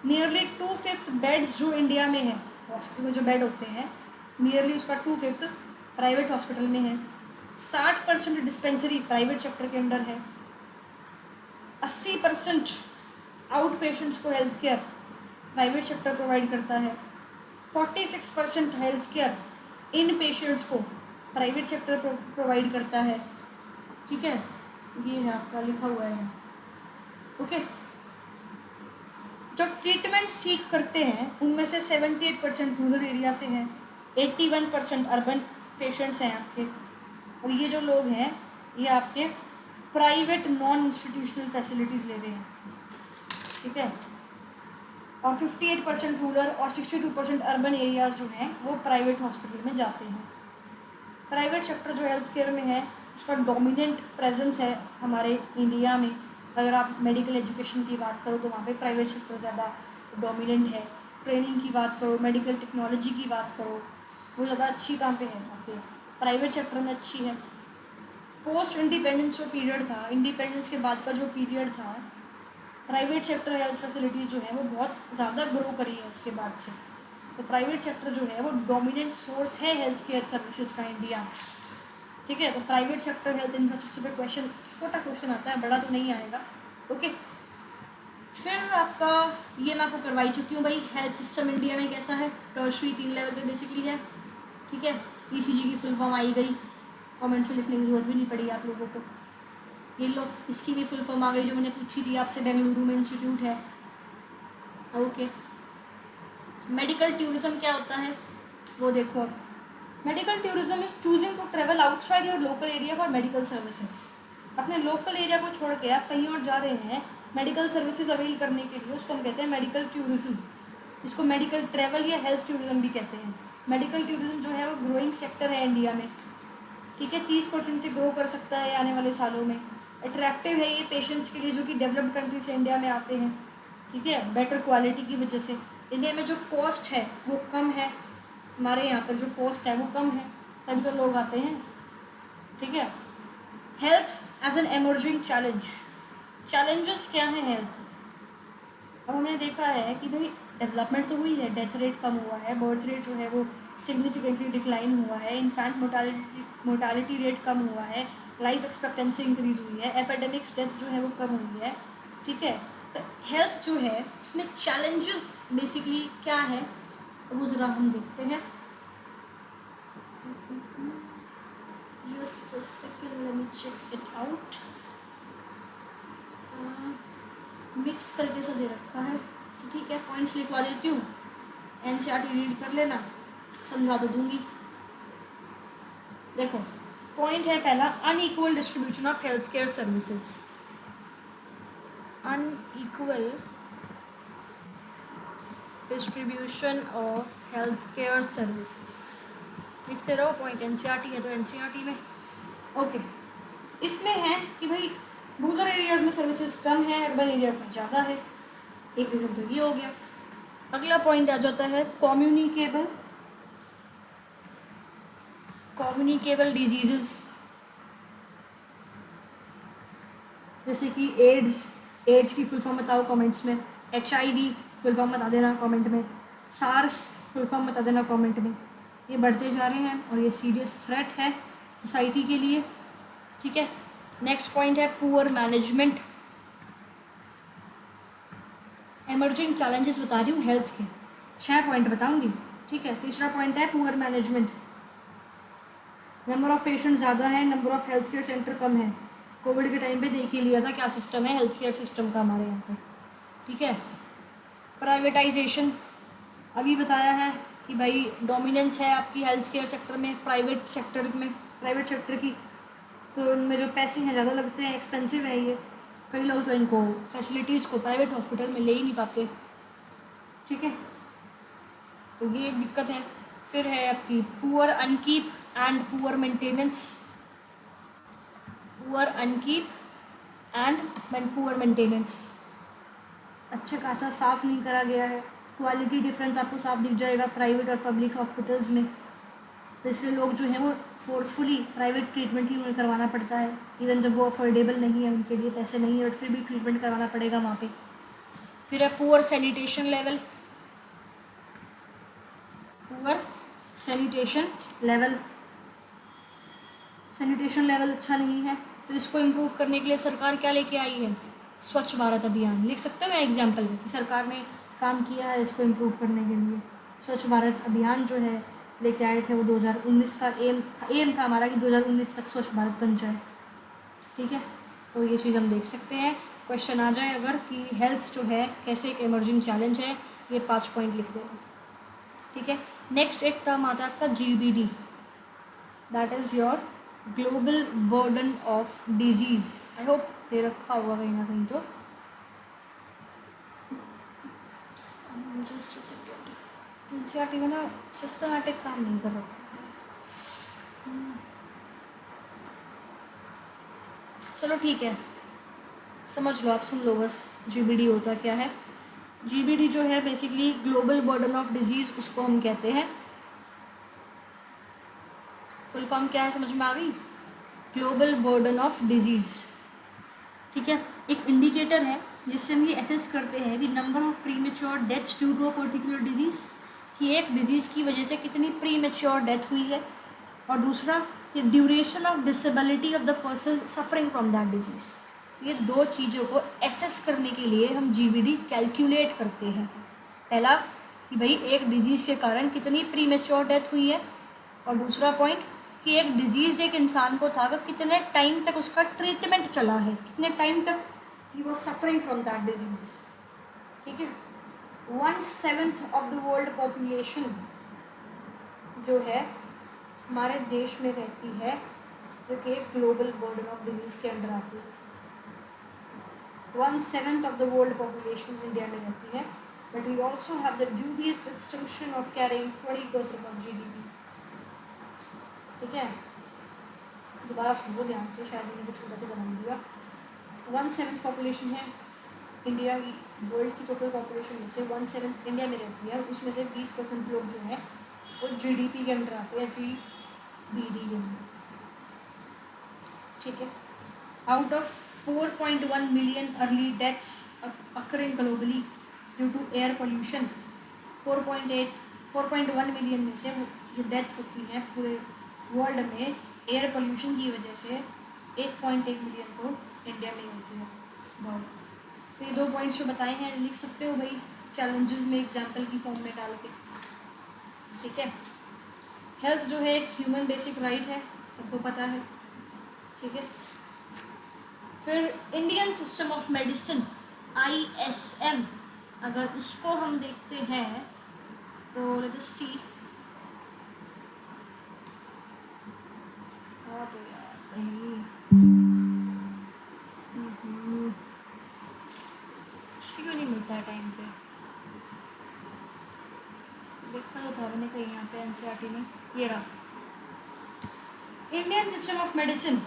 नियरली 2/5 बेड्स जो इंडिया में है, हॉस्पिटल में जो बेड होते हैं, नियरली उसका 2/5 प्राइवेट हॉस्पिटल में है। 60% डिस्पेंसरी प्राइवेट सेक्टर के अंडर है। 80% आउट पेशेंट्स को health care private sector provide करता है। 46% हेल्थ केयर इन पेशेंट्स को प्राइवेट सेक्टर प्रोवाइड करता है। ठीक है, ये है आपका लिखा हुआ है। ओके, जो ट्रीटमेंट सीख करते हैं उनमें से 78% रूरल एरिया से हैं, 81% अर्बन पेशेंट्स हैं आपके, और ये जो लोग हैं ये आपके प्राइवेट नॉन इंस्टीट्यूशनल फैसिलिटीज़ ले रहे हैं। ठीक है, और 58% रूरल और 62% अर्बन एरियाज़ जो हैं वो प्राइवेट हॉस्पिटल में जाते हैं। प्राइवेट सेक्टर जो हेल्थ केयर में है उसका डोमिनेंट प्रेजेंस है हमारे इंडिया में। अगर आप मेडिकल एजुकेशन की बात करो तो वहाँ पे प्राइवेट सेक्टर ज़्यादा डोमिनेंट है। ट्रेनिंग की बात करो, मेडिकल टेक्नोलॉजी की बात करो, वो ज़्यादा अच्छी कहाँ पे है, आपके प्राइवेट सेक्टर में अच्छी है। पोस्ट इंडिपेंडेंस जो पीरियड था, इंडिपेंडेंस के बाद का जो पीरियड था, प्राइवेट सेक्टर हेल्थ फैसिलिटीज़ जो है वो बहुत ज़्यादा ग्रो करी है उसके बाद से। तो प्राइवेट सेक्टर जो है वो डोमिनेंट सोर्स है हेल्थ केयर सर्विसेज का इंडिया में। ठीक है, तो प्राइवेट सेक्टर हेल्थ इंफ्रास्ट्रक्चर पे क्वेश्चन, छोटा क्वेश्चन आता है, बड़ा तो नहीं आएगा। ओके, फिर आपका ये मैं आपको करवाई चुकी हूँ भाई, हेल्थ सिस्टम इंडिया में कैसा है। टर्शरी 3 लेवल पे बेसिकली है। ठीक है, ECG की फुल फॉर्म आई गई, कमेंट्स में लिखने की जरूरत भी नहीं पड़ी आप लोगों को। ये लो, इसकी भी फुल फॉर्म आ गई जो मैंने पूछी थी आपसे, बेंगलुरु में इंस्टीट्यूट है। ओके, मेडिकल टूरिज्म क्या होता है, वो देखो अब, medical tourism is choosing to travel outside your local area for medical services. अपने लोकल एरिया को छोड़ के आप कहीं और जा रहे हैं मेडिकल सर्विसेज अवेल करने के लिए, उसको हम कहते हैं मेडिकल टूरिज्म। इसको मेडिकल ट्रैवल या हेल्थ टूरिज्म भी कहते हैं। मेडिकल टूरिज्म जो है वो ग्रोइंग सेक्टर है इंडिया में, ठीक है, 30% से ग्रो कर सकता है आने वाले सालों में। अट्रैक्टिव है ये पेशेंट्स के लिए जो कि डेवलप्ड कंट्री से इंडिया में आते हैं, ठीक है, बेटर क्वालिटी की वजह से। इंडिया में जो कॉस्ट है वो कम है, हमारे यहाँ पर जो कॉस्ट है वो कम है, तभी तो लोग आते हैं, ठीक है। Health as an emerging challenge, challenges क्या हैं हेल्थ? अब हमने देखा है कि भाई डेवलपमेंट तो हुई है, डेथ रेट कम हुआ है, बर्थ रेट जो है वो सिग्निफिकेंटली डिक्लाइन हुआ है, इनफैक्ट मोर्टालिटी रेट कम हुआ है, लाइफ एक्सपेक्टेंसी इंक्रीज हुई है, एपिडेमिक्स डेथ जो है वो कम हुई है, ठीक है। तो हेल्थ जो है उसमें चैलेंजेस बेसिकली क्या है वो ज़रा हम देखते हैं। Just a second, let me check it out. Mix करके सा दे रखा है, तो ठीक है, पॉइंट्स लिखवा देती हूँ, एनसीईआरटी रीड कर लेना, समझा तो दूंगी। देखो पॉइंट है पहला, unequal distribution of health care services. Unequal distribution of health care services लिखते रहो, पॉइंट एनसीईआरटी है तो एनसीईआरटी में। ओके, इसमें है कि भाई रूरल एरियाज में सर्विसेज कम है, अर्बन एरियाज में ज़्यादा है, एक रीज़न तो ये हो गया। अगला पॉइंट आ जाता है कम्युनिकेबल डिजीजेस, जैसे कि एड्स की फुल फॉर्म बताओ कमेंट्स में, HIV फुल फॉर्म बता देना कमेंट में, सार्स फुल फॉर्म बता देना कमेंट में। ये बढ़ते जा रहे हैं और ये सीरियस थ्रेट है सोसाइटी के लिए, ठीक है। नेक्स्ट पॉइंट है पुअर मैनेजमेंट, एमर्जिंग चैलेंजेस बता रही हूँ हेल्थ के, 6 पॉइंट बताऊंगी, ठीक है। तीसरा पॉइंट है poor management, number of patient ज़्यादा है, number of health care center कम है। कोविड के टाइम पे देख ही लिया था क्या सिस्टम है हेल्थ केयर सिस्टम का हमारे यहाँ पे, ठीक है। प्राइवेटाइजेशन अभी बताया है कि भाई डोमिनेंस है आपकी हेल्थ केयर सेक्टर में, प्राइवेट सेक्टर की, तो उनमें जो पैसे हैं ज़्यादा लगते हैं, एक्सपेंसिव है ये, कई लोग तो इनको फैसिलिटीज़ को प्राइवेट हॉस्पिटल में ले ही नहीं पाते, ठीक है, तो ये एक दिक्कत है। फिर है आपकी पुअर अनकीप एंड पुअर मेंटेनेंस, अच्छा खासा साफ़ नहीं करा गया है, क्वालिटी डिफरेंस आपको साफ दिख जाएगा प्राइवेट और पब्लिक हॉस्पिटल्स में, तो इसलिए लोग जो हैं वो फोर्सफुली प्राइवेट ट्रीटमेंट ही उन्हें करवाना पड़ता है, इवन जब वो अफोर्डेबल नहीं है, उनके लिए पैसे नहीं है, बट फिर भी ट्रीटमेंट करवाना पड़ेगा वहाँ पे। फिर है पुअर सैनिटेशन लेवल अच्छा नहीं है, तो इसको इम्प्रूव करने के लिए सरकार क्या लेके आई है, स्वच्छ भारत अभियान। लिख सकते हो मैं एग्जाम्पल में कि सरकार ने काम किया है इसको इम्प्रूव करने के लिए। स्वच्छ भारत अभियान जो है लेके आए थे वो 2019 का एम था हमारा कि 2019 तक स्वच्छ भारत बन जाए, ठीक है। तो ये चीज़ हम देख सकते हैं, क्वेश्चन आ जाए अगर कि हेल्थ जो है कैसे एक इमर्जिंग चैलेंज है, ये 5 पॉइंट लिख देना, ठीक है। नेक्स्ट एक टर्म आता है आपका GBD, that is your global burden of disease. I hope they रखा होगा कहीं ना कहीं, तो जस्ट सेकेंड, एनसीईआरटी में ना सिस्टमैटिक काम नहीं कर रखा है। चलो ठीक है, समझ लो, आप सुन लो बस GBD होता क्या है। GBD जो है basically global burden of disease, उसको हम कहते हैं, फुल फॉर्म क्या है समझ में आ गई, ग्लोबल बर्डन ऑफ डिजीज़, ठीक है। एक इंडिकेटर है जिससे हम ये असेस करते हैं कि number of premature deaths due to a particular disease, कि एक डिजीज़ की वजह से कितनी प्रीमेच्योर डेथ हुई है, और दूसरा कि duration of disability of the person suffering from that disease. ये 2 चीज़ों को एसेस करने के लिए हम GBD कैलकुलेट करते हैं। पहला कि भाई एक डिजीज़ के कारण कितनी प्रीमेच्योर डेथ हुई है, और दूसरा पॉइंट कि एक डिजीज़ एक इंसान को था कि कितने टाइम तक उसका ट्रीटमेंट चला है, कितने टाइम तक he was suffering from that disease, ठीक है। 1/7 ऑफ द वर्ल्ड पॉपुलेशन जो है हमारे देश में रहती है, जो कि ग्लोबल बर्डन ऑफ डिजीज़ के अंडर आती है। 1/7 of the world population India में रहती है, but we also have the dubious distinction of carrying 20% of GDP। ठीक है, दोबारा सुनो ध्यान से, शायद मैंने कुछ छोटा सा बना दिया। 1/7 पॉपुलेशन है इंडिया की, वर्ल्ड की टोटल पॉपुलेशन में से 1/7 इंडिया में रहती है, उसमें से 20% लोग जो है वो GDP के अंडर आते हैं, GBD के अंदर। ठीक है, out of 4.1 million early deaths occurring globally due to air pollution, 4.1 million में से जो डेथ होती है पूरे वर्ल्ड में एयर पोल्यूशन की वजह से 1.1 मिलियन तो इंडिया में ही होती है। बहुत, तो ये 2 पॉइंट्स जो बताए हैं लिख सकते हो भाई चैलेंजेस में एग्जाम्पल की फॉर्म में डाल के। ठीक है, हेल्थ जो है एक ह्यूमन बेसिक राइट है, सबको पता है। ठीक है, फिर Indian system of medicine ISM, अगर उसको हम देखते हैं तो लेट अस सी। था तो यार भाई कुछ क्यों नहीं मिलता है टाइम पे, देखा तो था मैंने कहीं यहाँ पे NCERT में, ये रहा। इंडियन सिस्टम ऑफ मेडिसिन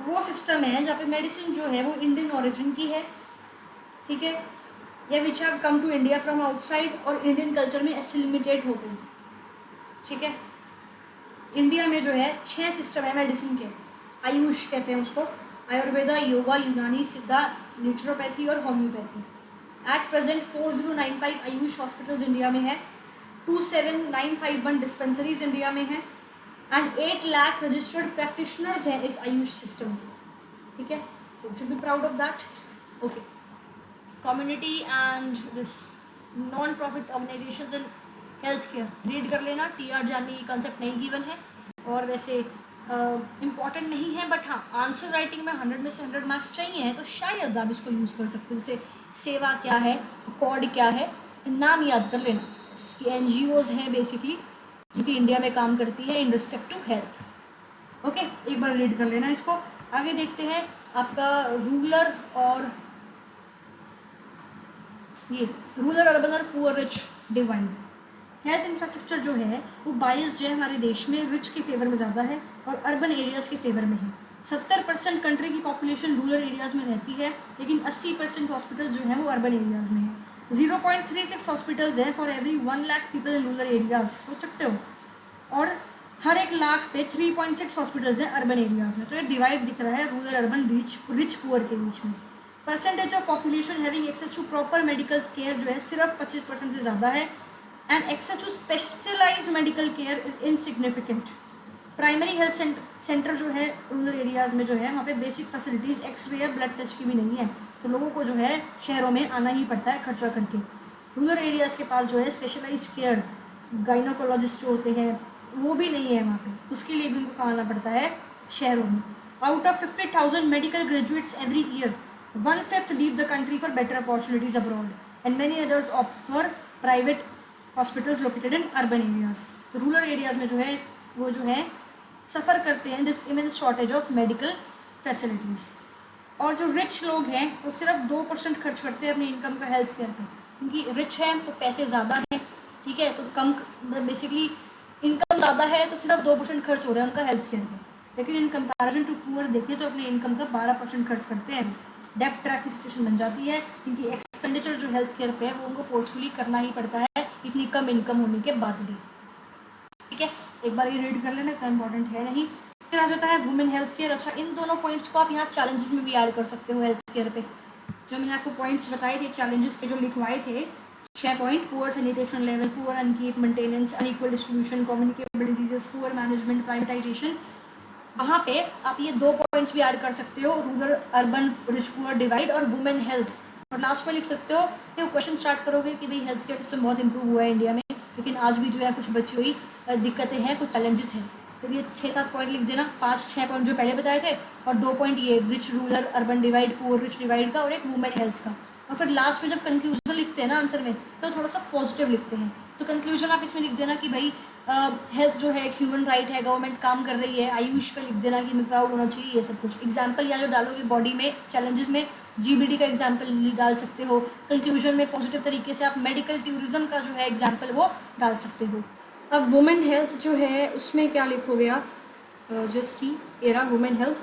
वो सिस्टम है जहाँ पे मेडिसिन जो है वो इंडियन ओरिजिन की है। ठीक है, या which have come to India from outside और इंडियन कल्चर में एसिमिलेट हो गई। ठीक है, इंडिया में जो है 6 सिस्टम है मेडिसिन के, आयुष कहते हैं उसको, आयुर्वेदा, योगा, यूनानी, सिद्धा, नेचुरोपैथी और homeopathy. At present 4095 Ayush hospitals India में है, 27951 डिस्पेंसरीज इंडिया में है, एंड 8 लाख रजिस्टर्ड प्रैक्टिशनर्स हैं इस आयुष सिस्टम के। ठीक है, you should be proud of that. Okay, community and this non profit organisations in health care read कर लेना, TR जान में ये कंसेप्ट नहीं गिवन है और वैसे इम्पॉर्टेंट नहीं है, बट हाँ आंसर राइटिंग में 100 में से 100 मार्क्स चाहिए हैं तो शायद आप इसको यूज़ कर सकते हो। जैसे सेवा क्या है, कॉड क्या है, नाम याद कर लेना। इसकी NGOs हैं बेसिकली जो कि इंडिया में काम करती है in respect to health. Okay, एक बार रीड कर लेना इसको। आगे देखते हैं आपका रूरल और ये रूरल अर्बन और poor rich divide. Health infrastructure जो है वो बायस्ड है हमारे देश में, रिच के फेवर में ज़्यादा है और अर्बन एरियाज़ के फेवर में है। 70% कंट्री की पॉपुलेशन रूरल एरियाज़ में रहती है, लेकिन 80% हॉस्पिटल जो है वो अर्बन एरियाज़ में है। 0.36 हॉस्पिटल्स हैं for every 1 lakh people in rural areas, सोच सकते हो, और हर 1 लाख पे 3.6 हॉस्पिटल्स हैं अर्बन एरियाज़ में। तो ये डिवाइड दिख रहा है रूरल अर्बन रिच पुअर के बीच में। Percentage of population having access to proper medical care जो है सिर्फ 25% से ज़्यादा है, and access to specialised medical care is insignificant. Primary health centre जो है रूरल एरियाज़ में जो है वहाँ पे बेसिक फैसिलिटीज़ एक्सरे या ब्लड टेस्ट की भी नहीं है, तो लोगों को जो है शहरों में आना ही पड़ता है खर्चा करके। रूरल एरियाज़ के पास जो है स्पेशलाइज्ड केयर, गाइनोकोलॉजिस्ट जो होते हैं वो भी नहीं है वहाँ पे, उसके लिए भी उनको कहाँ आना पड़ता है शहरों में। Out of 50,000 medical graduates every year 1/5 leave the country for better opportunities abroad and many others opt for private hospitals located in urban areas. तो रूरल एरियाज़ में जो है वो जो है सफ़र करते हैं this immense shortage of medical facilities. और जो रिच लोग हैं वो सिर्फ 2% खर्च करते हैं अपनी इनकम का हेल्थ केयर पे, क्योंकि रिच हैं तो पैसे ज़्यादा हैं। ठीक है, तो कम बेसिकली इनकम ज़्यादा है तो सिर्फ 2% खर्च हो रहा है उनका हेल्थ केयर पे, लेकिन इन कंपैरिजन टू पुअर देखें तो अपने इनकम का 12% खर्च करते हैं। डेप्ट ट्रैक की सिचुएशन बन जाती है क्योंकि एक्सपेंडिचर जो हेल्थ केयर पे है वो उनको फोर्सफुली करना ही पड़ता है इतनी कम इनकम होने के बाद भी। ठीक है, एक बार ये रीड कर लेना, इतना इंपॉर्टेंट है नहीं। फिर आ जाता है वुमेन हेल्थ केयर। अच्छा, इन दोनों पॉइंट्स को आप यहाँ चैलेंजेस में भी ऐड कर सकते हो हेल्थ केयर पे। जो मैंने आपको पॉइंट्स बताए थे चैलेंजेस के, जो लिखवाए थे 6 point, poor sanitation level, poor upkeep maintenance, unequal distribution, communicable diseases, poor management, privatisation, वहाँ पे आप ये 2 पॉइंट्स भी ऐड कर सकते हो, rural urban rich poor divide और वुमेन हेल्थ। और लास्ट में लिख सकते हो कि वो क्वेश्चन स्टार्ट करोगे कि भाई हेल्थ केयर सिस्टम बहुत इंप्रूव हुआ है इंडिया में, लेकिन आज भी जो है कुछ बची हुई दिक्कतें हैं, कुछ चैलेंजेस हैं। फिर ये 6-7 पॉइंट लिख देना, 5-6 पॉइंट जो पहले बताए थे और 2 पॉइंट ये rich rural urban divide, poor rich divide का और एक वुमेन हेल्थ का। और फिर लास्ट में जब कंक्लूजन लिखते हैं ना आंसर में तो थोड़ा सा पॉजिटिव लिखते हैं। तो कंक्लूजन आप इसमें लिख देना कि भाई हेल्थ जो है एक ह्यूमन राइट है, गवर्नमेंट काम कर रही है, आयुष पे लिख देना कि मैं प्राउड होना चाहिए, ये सब कुछ। एग्जाम्पल या जो डालोगे बॉडी में चैलेंजेस में जीबीडी का एग्जाम्पल डाल सकते हो। कंक्लूजन में पॉजिटिव तरीके से आप मेडिकल टूरिज्म का जो है एग्जाम्पल वो डाल सकते हो। अब वुमेन हेल्थ जो है उसमें क्या लिखोगे आप, just see era women health.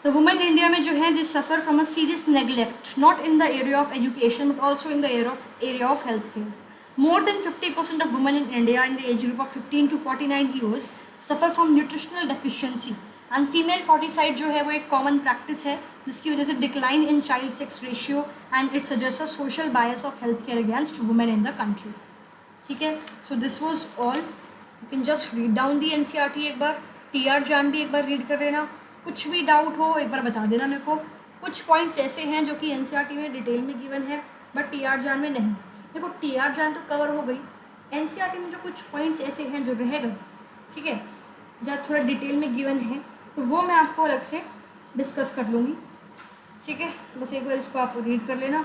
तो वुमेन इंडिया में जो है this suffer from a serious neglect not in the area of education but also in the area of health care. More than 50% of women in India in the age group of 15 to 49 years suffer from nutritional deficiency and female foeticide जो है वो एक common practice है जिसकी वजह से decline in child sex ratio and it suggests a social bias of healthcare against women in the country। ठीक है, so this was all। You can just read down the NCERT एक बार, TR जान भी एक बार रीड कर लेना। कुछ भी डाउट हो एक बार बता देना मेरे को। कुछ पॉइंट्स ऐसे हैं जो कि NCERT में डिटेल में गिवन है बट TR जान में नहीं। देखो TR जान तो कवर हो गई, NCERT में जो कुछ पॉइंट्स ऐसे हैं जो रह गए, ठीक है, जहाँ थोड़ा डिटेल में गिवन है तो वो मैं आपको अलग से डिस्कस कर लूँगी। ठीक है, बस एक बार इसको आप रीड कर लेना।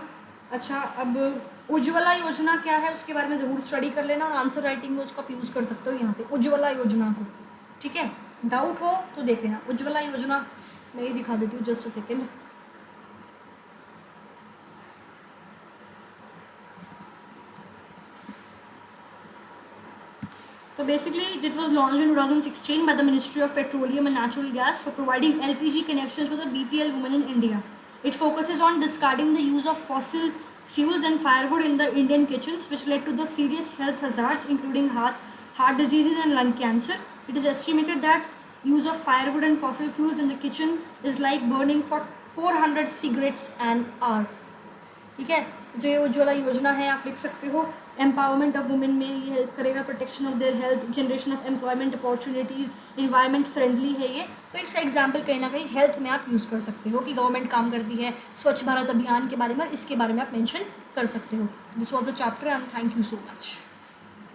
अच्छा, अब उज्ज्वला योजना क्या है उसके बारे में ज़रूर स्टडी कर लेना और आंसर राइटिंग में उसको आप यूज़ कर सकते हो यहाँ पे उज्ज्वला योजना को। ठीक है, डाउट हो तो देख लेना। उज्ज्वला योजना मैं ये दिखा देती हूँ, just a second. So basically, this was launched in 2016 by the Ministry of Petroleum and Natural Gas for providing LPG connections to the BPL women in India. It focuses on discarding the use of fossil fuels and firewood in the Indian kitchens, which led to the serious health hazards, including heart diseases and lung cancer. It is estimated that use of firewood and fossil fuels in the kitchen is like burning for 400 cigarettes an hour. ठीक है, जो ये उज्ज्वला योजना है आप लिख सकते हो। एम्पावरमेंट ऑफ वुमेन में ये हेल्प करेगा, protection of their health, generation of employment opportunities, environment friendly है ये। तो इसका एग्जाम्पल कहीं ना कहीं हेल्थ में आप यूज़ कर सकते हो कि गवर्नमेंट काम करती है, स्वच्छ भारत अभियान के बारे में, इसके बारे में आप मेंशन कर सकते हो। This was the chapter and thank you so much.